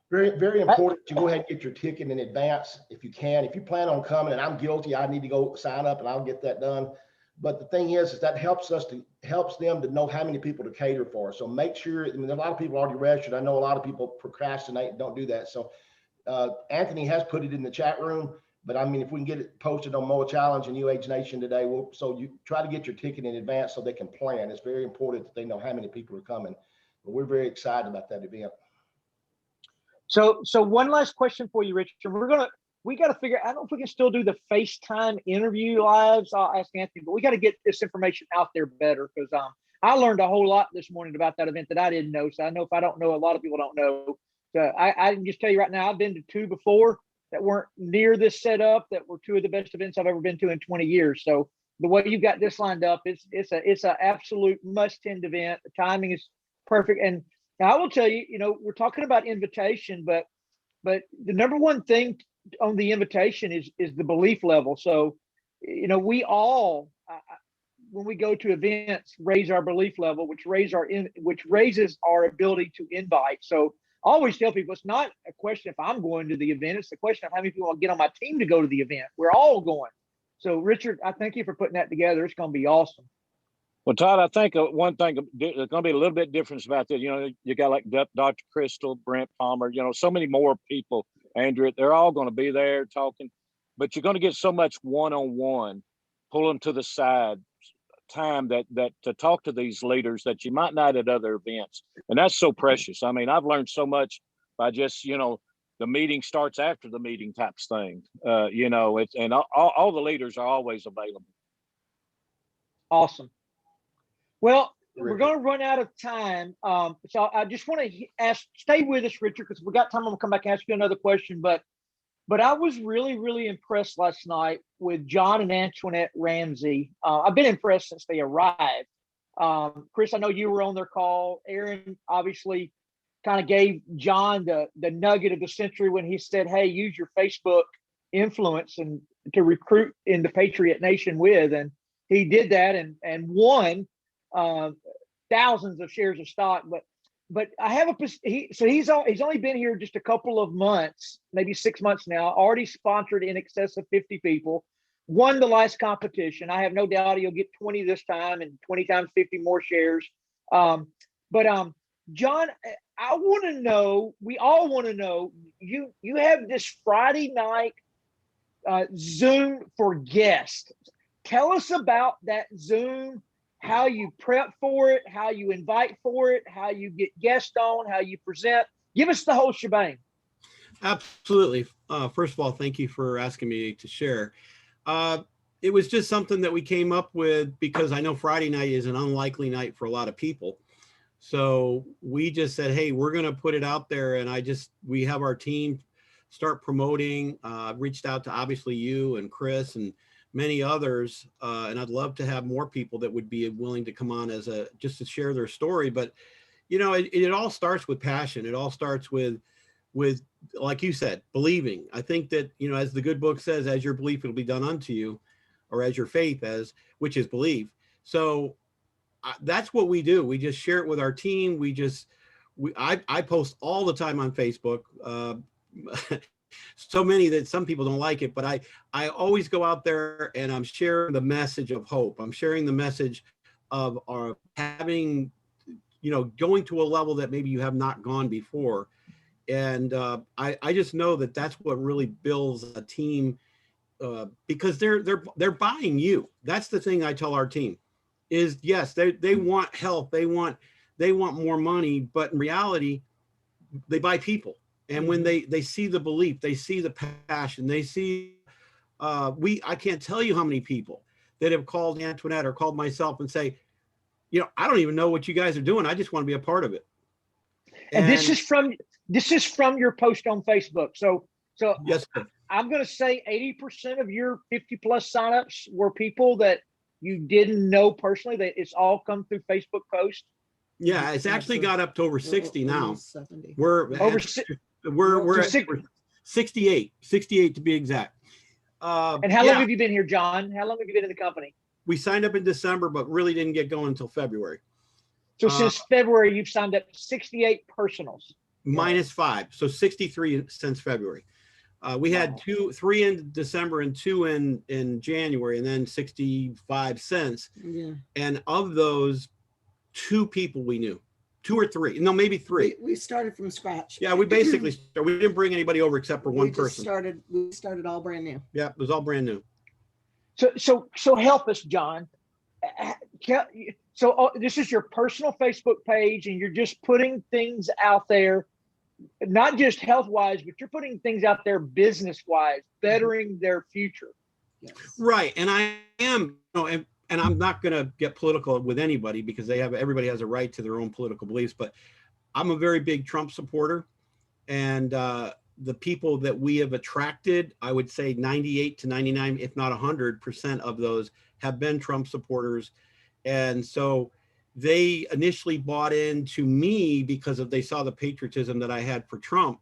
Very, very important to go ahead and get your ticket in advance if you can. If you plan on coming, and I'm guilty, I need to go sign up and I'll get that done. But the thing is that helps them to know how many people to cater for. So make sure, I mean, a lot of people already registered. I know a lot of people procrastinate and don't do that. So Anthony has put it in the chat room, but I mean, if we can get it posted on MOA Challenge and UH Nation today, so you try to get your ticket in advance so they can plan. It's very important that they know how many people are coming. But we're very excited about that event.
So one last question for you, Richard. We got to figure, I don't know if we can still do the FaceTime interview lives. I'll ask Anthony, but we got to get this information out there better, because I learned a whole lot this morning about that event that I didn't know. So I know if I don't know, a lot of people don't know. So I can just tell you right now, I've been to 2 before that weren't near this setup, that were 2 of the best events I've ever been to in 20 years. So the way you've got this lined up, it's an absolute must-attend event. The timing is perfect. And I will tell you, you know, we're talking about invitation, but the number one thing on the invitation is the belief level. So, you know, we all, when we go to events, raise our belief level, which raises our ability to invite. So I always tell people, it's not a question if I'm going to the event, it's the question of how many people will get on my team to go to the event. We're all going. So Richard, I thank you for putting that together. It's going to be awesome.
Well, Todd, I think one thing, there's going to be a little bit difference about this. You know, you got like Dr. Crystal, Brent Palmer, you know, so many more people, Andrew, they're all going to be there talking, but you're going to get so much one-on-one, pull them to the side, time that to talk to these leaders that you might not at other events. And that's so precious. I mean, I've learned so much by just, you know, the meeting starts after the meeting types thing. You know, and all the leaders are always available.
Awesome. Well, we're going to run out of time. So I just want to stay with us, Richard, because we got time. I'm going to come back and ask you another question. But I was really, really impressed last night with John and Antoinette Ramsey. I've been impressed since they arrived. Chris, I know you were on their call. Aaron obviously kind of gave John the nugget of the century when he said, hey, use your Facebook influence and to recruit in the Patriot Nation with. And he did that and won thousands of shares of stock. But I have he's only been here just a couple of months, maybe 6 months now, already sponsored in excess of 50 people, won the last competition. I have no doubt he'll get 20 this time and 20 times 50 more shares. John, I want to know, we all want to know, you have this Friday night Zoom for guests. Tell us about that Zoom, how you prep for it, how you invite for it, how you get guests on, how you present. Give us the whole shebang.
Absolutely. First of all, thank you for asking me to share. It was just something that we came up with because I know Friday night is an unlikely night for a lot of people. So we just said, hey, we're going to put it out there. And we have our team start promoting, reached out to obviously you and Chris and many others. And I'd love to have more people that would be willing to come on just to share their story. But, you know, it all starts with passion. It all starts with, like you said, believing. I think that, you know, as the good book says, as your belief will be done unto you, or as your faith which is belief. So that's what we do. We just share it with our team. I post all the time on Facebook. So many that some people don't like it, but I always go out there and I'm sharing the message of hope. I'm sharing the message of our having, you know, going to a level that maybe you have not gone before. And I just know that that's what really builds a team because they're buying you. That's the thing I tell our team is, yes, they want help. They want more money, but in reality, they buy people. And when they see the belief, they see the passion, they see, I can't tell you how many people that have called Antoinette or called myself and say, you know, I don't even know what you guys are doing. I just want to be a part of it.
And this is from your post on Facebook. So
yes, sir.
I'm going to say 80% of your 50 plus signups were people that you didn't know personally, that it's all come through Facebook posts.
Yeah, it's actually got up to over 60 now.
70.
We're at 68 to be exact.
And how long have you been here, John? How long have you been in the company?
We signed up in December, but really didn't get going until February.
So since February, you've signed up 68 personals.
Minus 5, so 63 since February. We had 3 in December and 2 in January, and then 65 since.
Yeah.
And of those, 2 people we knew, 2 or 3, no, maybe 3.
We started from scratch.
Yeah, we basically we didn't bring anybody over except for one person.
We started all brand new.
Yeah, it was all brand new.
So help us, John. So this is your personal Facebook page, and you're just putting things out there, not just health wise, but you're putting things out there business wise, bettering their future.
Yes.
Right, and I am, you know, and I'm not going to get political with anybody because everybody has a right to their own political beliefs, but I'm a very big Trump supporter, and the people that we have attracted, I would say 98 to 99, if not 100% of those have been Trump supporters. And so they initially bought into me because they saw the patriotism that I had for Trump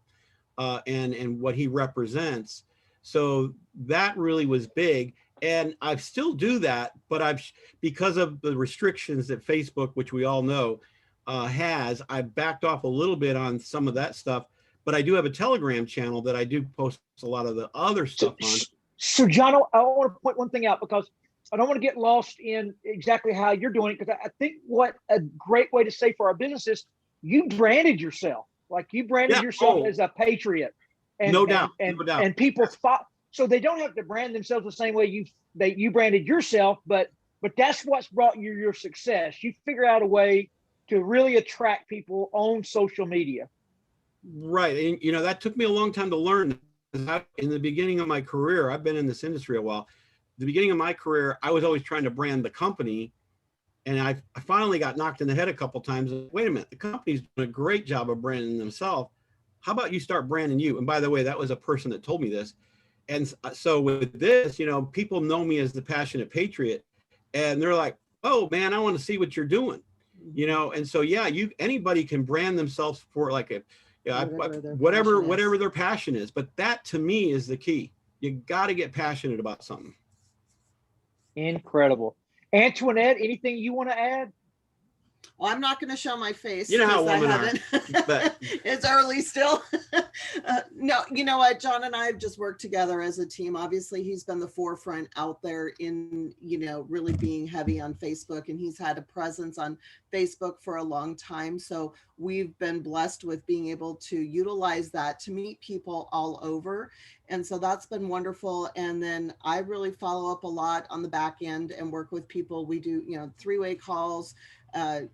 and what he represents. So that really was big. And I still do that, but because of the restrictions that Facebook, which we all know, has, I backed off a little bit on some of that stuff. But I do have a Telegram channel that I do post a lot of the other stuff on.
So John, I want to point one thing out because I don't want to get lost in exactly how you're doing it, because I think what a great way to say for our business is you branded yourself. Like you branded yourself as a patriot. And,
no doubt.
And people thought, so they don't have to brand themselves the same way you branded yourself, but that's what's brought you your success. You figure out a way to really attract people on social media.
Right. And, you know, that took me a long time to learn. In the beginning of my career, I've been in this industry a while. The beginning of my career, I was always trying to brand the company. And I finally got knocked in the head a couple of times. Wait a minute, the company's doing a great job of branding themselves. How about you start branding you? And by the way, that was a person that told me this. And so with this, you know, people know me as the passionate patriot. And they're like, oh, man, I want to see what you're doing. You know, and so, yeah, anybody can brand themselves for like whatever their passion is. But that to me is the key. You got to get passionate about something.
Incredible. Antoinette, anything you want to add?
Well, I'm not going to show my face.
You know how women are. But
It's early still. No, you know what? John and I have just worked together as a team. Obviously, he's been the forefront out there in, you know, really being heavy on Facebook, and he's had a presence on Facebook for a long time. So we've been blessed with being able to utilize that to meet people all over. And so that's been wonderful. And then I really follow up a lot on the back end and work with people. We do, you know, 3-way calls,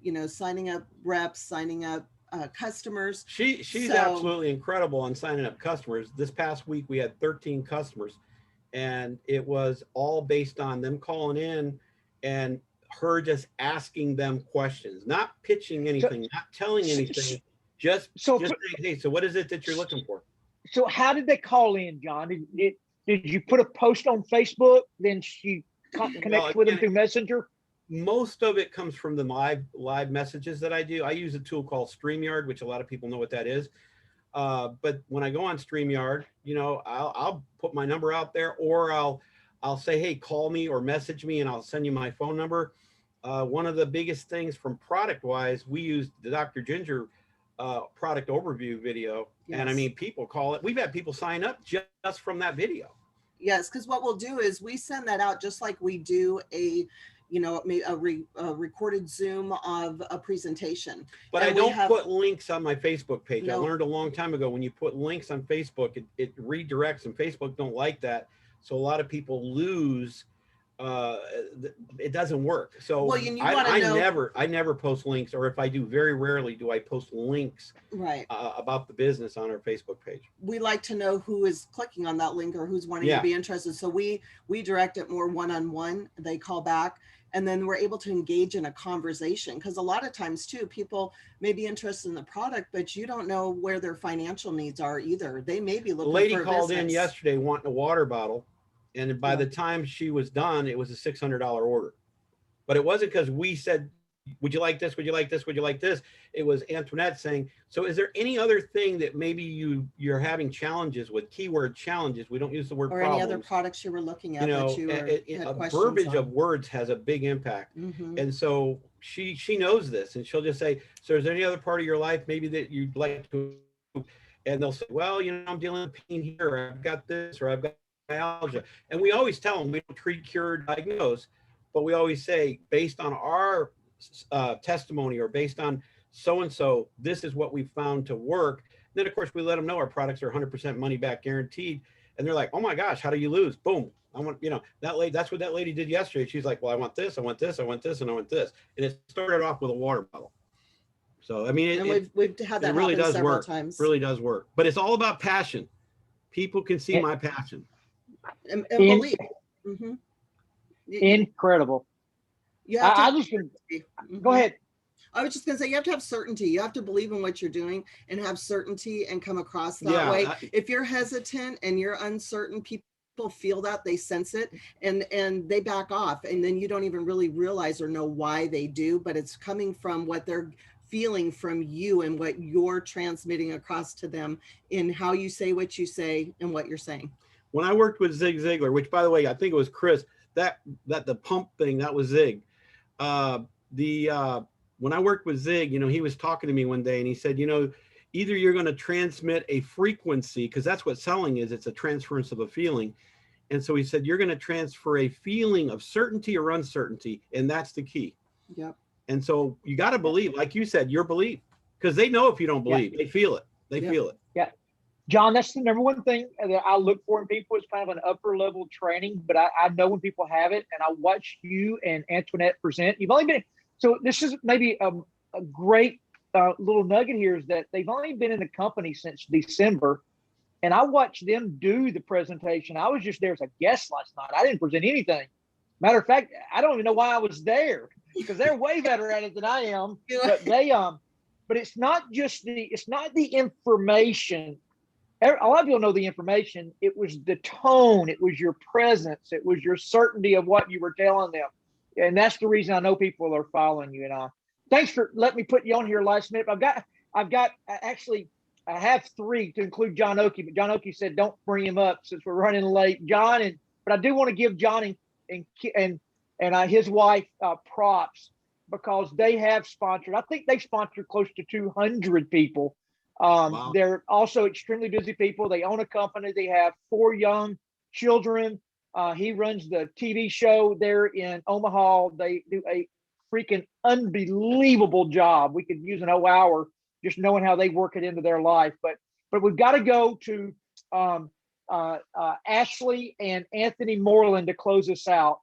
you know, signing up reps, signing up customers.
She's absolutely incredible on signing up customers. This past week, we had 13 customers, and it was all based on them calling in and her just asking them questions, not pitching anything, not telling anything, just saying, hey, so what is it that you're looking for?
So how did they call in, John? Did you put a post on Facebook, then she connects with them through Messenger?
Most of it comes from the live messages that I do. I use a tool called StreamYard, which a lot of people know what that is. But when I go on StreamYard, you know, I'll put my number out there, or I'll say, hey, call me or message me, and I'll send you my phone number. One of the biggest things from product wise, we use the Dr. Ginger product overview video. Yes. And I mean, people call it. We've had people sign up just from that video.
Yes, because what we'll do is we send that out just like we do a recorded Zoom of a presentation.
But I don't put links on my Facebook page. No. I learned a long time ago, when you put links on Facebook, it redirects, and Facebook don't like that. So a lot of people lose. It doesn't work. So
Well, you
I
know,
never post links, or if I do, very rarely do I post links
right.
about the business on our Facebook page.
We like to know who is clicking on that link or who's wanting to be interested. So we direct it more one-on-one. They call back, and then we're able to engage in a conversation, because a lot of times too, people may be interested in the product, but you don't know where their financial needs are either. They may be looking
The lady
for a
called in
business.
yesterday wanting a water bottle, and by the time she was done, it was a $600 order. But it wasn't because we said, would you like this? Would you like this? Would you like this? It was Antoinette saying, so is there any other thing that maybe you're having challenges with, keyword challenges? We don't use the word
or
problems.
any other products you were looking at,
You know,
that you were,
a
questions
verbiage
on.
of words has a big impact.
Mhm.
And so she knows this, and she'll just say, so is there any other part of your life maybe that you'd like to, and they'll say, well, you know, I'm dealing with pain here, or I've got this, or I've got myalgia. And we always tell them we don't treat, cure, diagnose, but we always say, based on our testimony, or based on so-and-so, this is what we found to work. Then of course we let them know our products are 100% money back guaranteed. And they're like, oh my gosh, how do you lose? Boom. I want, you know, that lady, that's what that lady did yesterday. She's like, well, I want this, I want this, I want this, and I want this. And it started off with a water bottle. So, I mean,
we've had that
really
happen
does
several
work.
times.
Really does work. But it's all about passion. People can see my passion.
And believe. Mhm.
Incredible.
You have to,
I just go ahead.
I was just going to say, you have to have certainty. You have to believe in what you're doing and have certainty and come across that way. If you're hesitant and you're uncertain, people feel that, they sense it, and they back off. And then you don't even really realize or know why they do, but it's coming from what they're feeling from you and what you're transmitting across to them in how you say what you say and what you're saying.
When I worked with Zig Ziglar, which by the way, I think it was Chris, that the pump thing, that was Zig. When I worked with Zig, you know, he was talking to me one day and he said, you know, either you're going to transmit a frequency, because that's what selling is, it's a transference of a feeling. And so he said, you're going to transfer a feeling of certainty or uncertainty, and that's the key.
Yep.
And so you got to believe, like you said, your belief, because they know if you don't believe, they feel it. They feel it.
Yeah. John, that's the number one thing that I look for in people is kind of an upper level training, but I know when people have it, and I watch you and Antoinette present. You've only been, so this is maybe a great little nugget here, is that they've only been in the company since December, and I watched them do the presentation. I was just there as a guest last night. I didn't present anything. Matter of fact, I don't even know why I was there, because they're way better at it than I am. But they, but it's not the information. A lot of people know the information. It was the tone. It was your presence. It was your certainty of what you were telling them. And that's the reason I know people are following you. And thanks for letting me put you on here last minute. I have three to include John Oakey, but John Oakey said, don't bring him up since we're running late. But I do want to give John and his wife props, because they have sponsored. I think they sponsored close to 200 people. Wow. They're also extremely busy people. They own a company. They have 4 young children. He runs the TV show there in Omaha. They do a freaking unbelievable job. We could use an whole hour just knowing how they work it into their life. But we've got to go to Ashley and Anthony Moreland to close us out.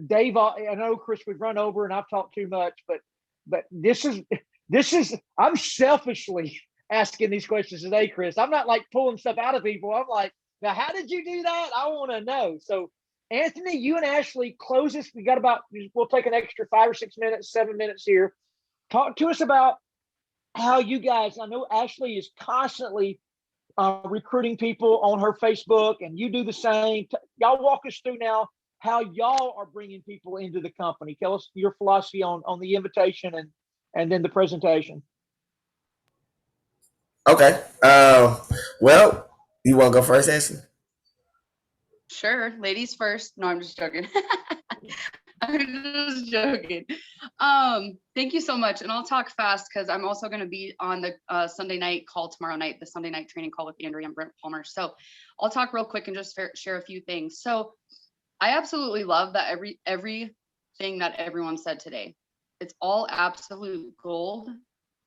Dave, I know, Chris, we've run over and I've talked too much, but this is I'm selfishly asking these questions today, Chris. I'm not like pulling stuff out of people. I'm like, now, how did you do that? I want to know. So, Anthony, you and Ashley, close us. We'll take an extra 5 or 6 minutes, 7 minutes here. Talk to us about how you guys, I know Ashley is constantly recruiting people on her Facebook, and you do the same. Y'all walk us through now how y'all are bringing people into the company. Tell us your philosophy on the invitation and then the presentation.
Okay. Well, you want to go first, Ashley?
Sure. Ladies first. No, I'm just joking. I'm just joking. Thank you so much. And I'll talk fast because I'm also going to be on the Sunday night call tomorrow night, the Sunday night training call with Andrea and Brent Palmer. So I'll talk real quick and just share a few things. So I absolutely love that everything that everyone said today. It's all absolute gold,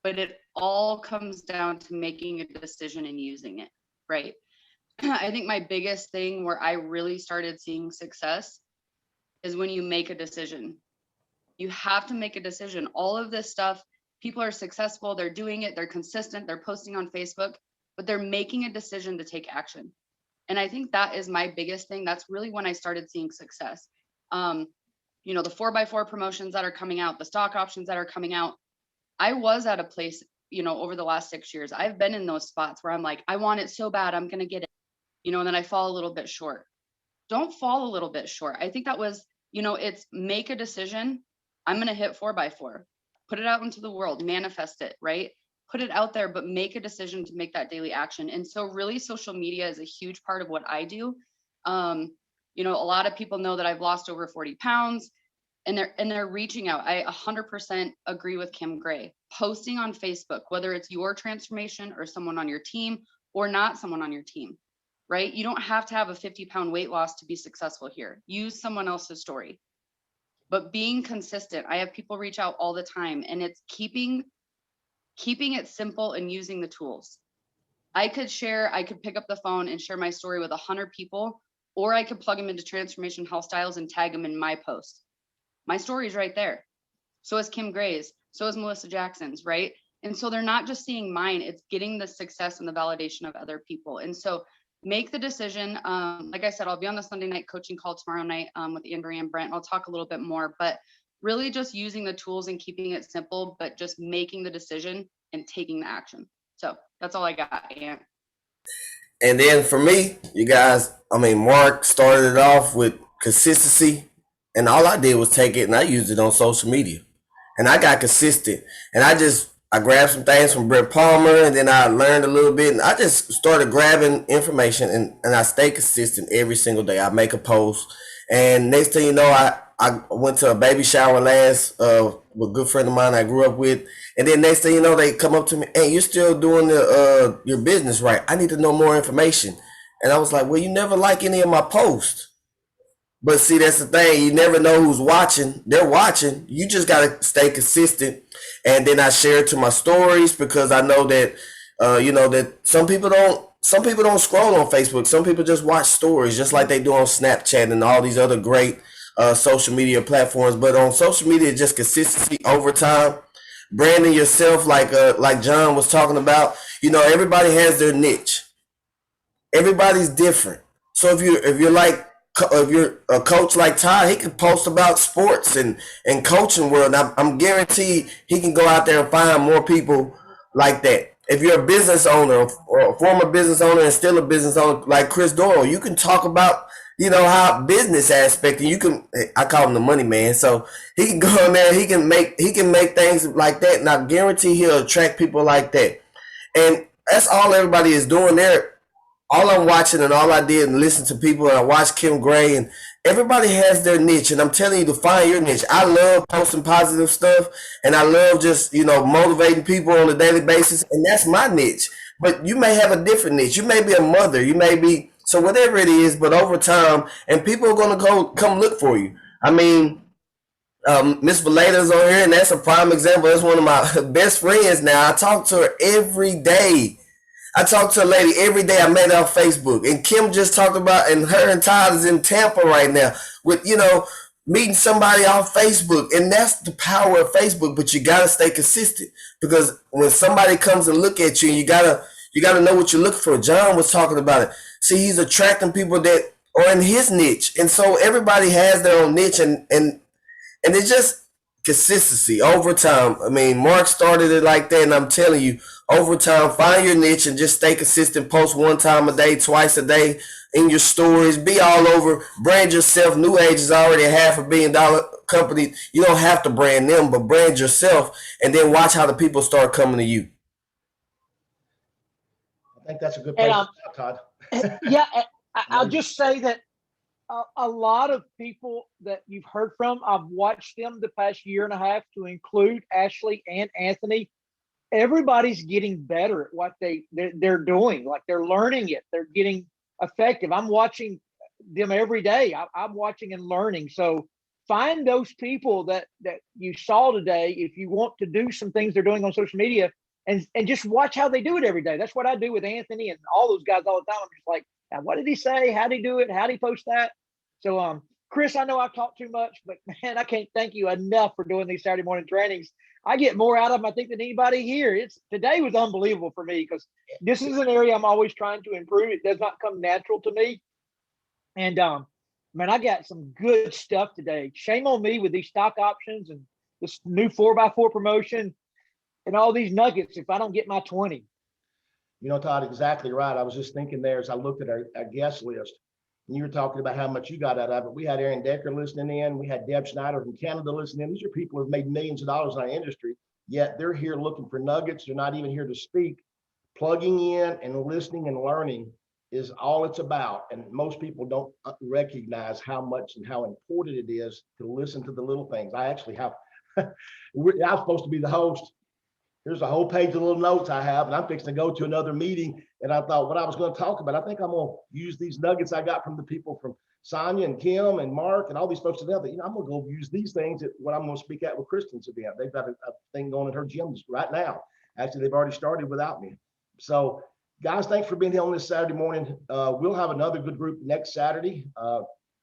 but it all comes down to making a decision and using it, right? I think my biggest thing where I really started seeing success is when you make a decision. You have to make a decision. All of this stuff, people are successful, they're doing it, they're consistent, they're posting on Facebook, but they're making a decision to take action. And I think that is my biggest thing. That's really when I started seeing success. You know, the 4x4 promotions that are coming out, the stock options that are coming out. I was at a place, you know, over the last 6 years, I've been in those spots where I'm like, I want it so bad, I'm going to get it, you know, and then I fall a little bit short. Don't fall a little bit short. I think that was, you know, it's make a decision. I'm going to hit 4x4, put it out into the world, manifest it, right? Put it out there, but make a decision to make that daily action. And so really social media is a huge part of what I do. You know, a lot of people know that I've lost over 40 pounds and they're reaching out. I 100% agree with Kim Gray. Posting on Facebook, whether it's your transformation or someone on your team or not someone on your team, right? You don't have to have a 50-pound weight loss to be successful here. Use someone else's story. But being consistent, I have people reach out all the time, and it's keeping it simple and using the tools. I could pick up the phone and share my story with 100 people, or I could plug them into Transformation Health Styles and tag them in my post. My story is right there. So is Kim Gray's, so is Melissa Jackson's, right? And so they're not just seeing mine, it's getting the success and the validation of other people. And so make the decision. Like I said, I'll be on the Sunday night coaching call tomorrow night with Andrea and Brent. I'll talk a little bit more, but really just using the tools and keeping it simple, but just making the decision and taking the action. So that's all I got, Ant.
And then for me, you guys, I mean, Mark started it off with consistency, and all I did was take it and I used it on social media, and I got consistent, and I grabbed some things from Brett Palmer, and then I learned a little bit, and I just started grabbing information, and I stay consistent every single day. I make a post, and next thing you know, I went to a baby shower last with a good friend of mine I grew up with, and then next thing you know, they come up to me, hey, you're still doing your business right. I need to know more information. And I was like, well, you never like any of my posts. But see, that's the thing. You never know who's watching. They're watching. You just got to stay consistent. And then I share it to my stories because I know that, that some people don't scroll on Facebook. Some people just watch stories just like they do on Snapchat and all these other great social media platforms. But on social media, just consistency over time, branding yourself like John was talking about. You know, everybody has their niche. Everybody's different. So if you're a coach like Todd, he can post about sports and coaching world. I'm guaranteed he can go out there and find more people like that. If you're a business owner or a former business owner and still a business owner like Chris Doyle, you can talk about, how business aspect, and I call him the money man. So he can go in there, he can make things like that. And I guarantee he'll attract people like that. And that's all everybody is doing there. All I'm watching and all I did and listen to people, and I watched Kim Gray, and everybody has their niche. And I'm telling you to find your niche. I love posting positive stuff, and I love just, motivating people on a daily basis. And that's my niche. But you may have a different niche. You may be a mother. You may be, so whatever it is, but over time, and people are going to come look for you. I mean, Miss Valeta's on here, and that's a prime example. That's one of my best friends now. I talk to her every day. I talk to a lady every day. I met her on Facebook, and Kim just talked about, and her and Todd is in Tampa right now with, meeting somebody on Facebook. And that's the power of Facebook, but you got to stay consistent, because when somebody comes and look at you, you got to know what you're looking for. John was talking about it. See, he's attracting people that are in his niche. And so everybody has their own niche, and it's just consistency over time. I mean, Mark started it like that, and I'm telling you, over time, find your niche and just stay consistent. Post one time a day, twice a day in your stories. Be all over. Brand yourself. New Age is already a $500 million company. You don't have to brand them, but brand yourself, and then watch how the people start coming to you.
I think that's a good place to start, Todd.
Yeah, I'll just say that a lot of people that you've heard from, I've watched them the past year and a half, to include Ashley and Anthony. Everybody's getting better at what they're doing. Like, they're learning it. They're getting effective. I'm watching them every day. I'm watching and learning. So find those people that you saw today. If you want to do some things they're doing on social media, and just watch how they do it every day. That's what I do with Anthony and all those guys all the time. I'm just like, what did he say? How did he do it? How did he post that? So, Chris, I know I've talked too much, but man, I can't thank you enough for doing these Saturday morning trainings. I get more out of them, I think, than anybody here. Today was unbelievable for me because this is an area I'm always trying to improve. It does not come natural to me. And man, I got some good stuff today. Shame on me with these stock options and this new 4x4 promotion and all these nuggets if I don't get my 20.
You know, Todd, exactly right. I was just thinking there as I looked at our guest list, and you were talking about how much you got out of it. We had Aaron Decker listening in. We had Deb Schneider from Canada listening in. These are people who have made millions of dollars in our industry, yet they're here looking for nuggets. They're not even here to speak. Plugging in and listening and learning is all it's about. And most people don't recognize how much and how important it is to listen to the little things. I actually have, I'm supposed to be the host. Here's a whole page of little notes I have, and I'm fixing to go to another meeting. And I thought what I was going to talk about, I think I'm going to use these nuggets I got from the people from Sonja and Kim and Mark and all these folks together. You know, I'm going to go use these things at what I'm going to speak at with Kristen's event. They've got a thing going in her gym right now. Actually, they've already started without me. So guys, thanks for being here on this Saturday morning. We'll have another good group next Saturday.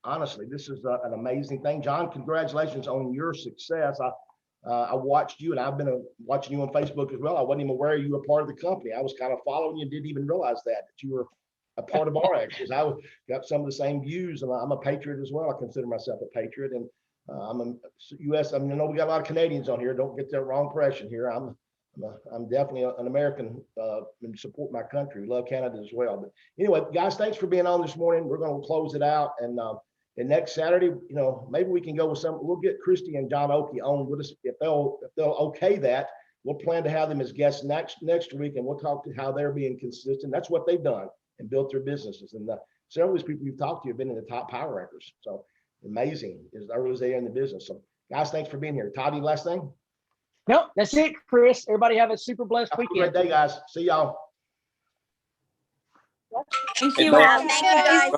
Honestly, this is an amazing thing. John, congratulations on your success. I watched you, and I've been watching you on Facebook as well. I wasn't even aware you were part of the company. I was kind of following you, didn't even realize that you were a part of our actions. I got some of the same views, and I'm a patriot as well. I consider myself a patriot, and I'm a U.S. I mean, I know we got a lot of Canadians on here. Don't get that wrong impression here. I'm definitely an American and support my country. We love Canada as well. But anyway, guys, thanks for being on this morning. We're going to close it out, and next Saturday, you know, maybe we can go with some. We'll get Christy and John Oakey on with us if they'll okay that. We'll plan to have them as guests next week, and we'll talk to how they're being consistent. That's what they've done and built their businesses. And several of these people you've talked to have been in the top power rankers. So amazing as early as they are in the business. So guys, thanks for being here. Todd, any last thing?
Nope, that's it, Chris. Everybody have a super blessed weekend.
Have a great day, guys. See y'all.
Thank you, Al.
Thank you guys.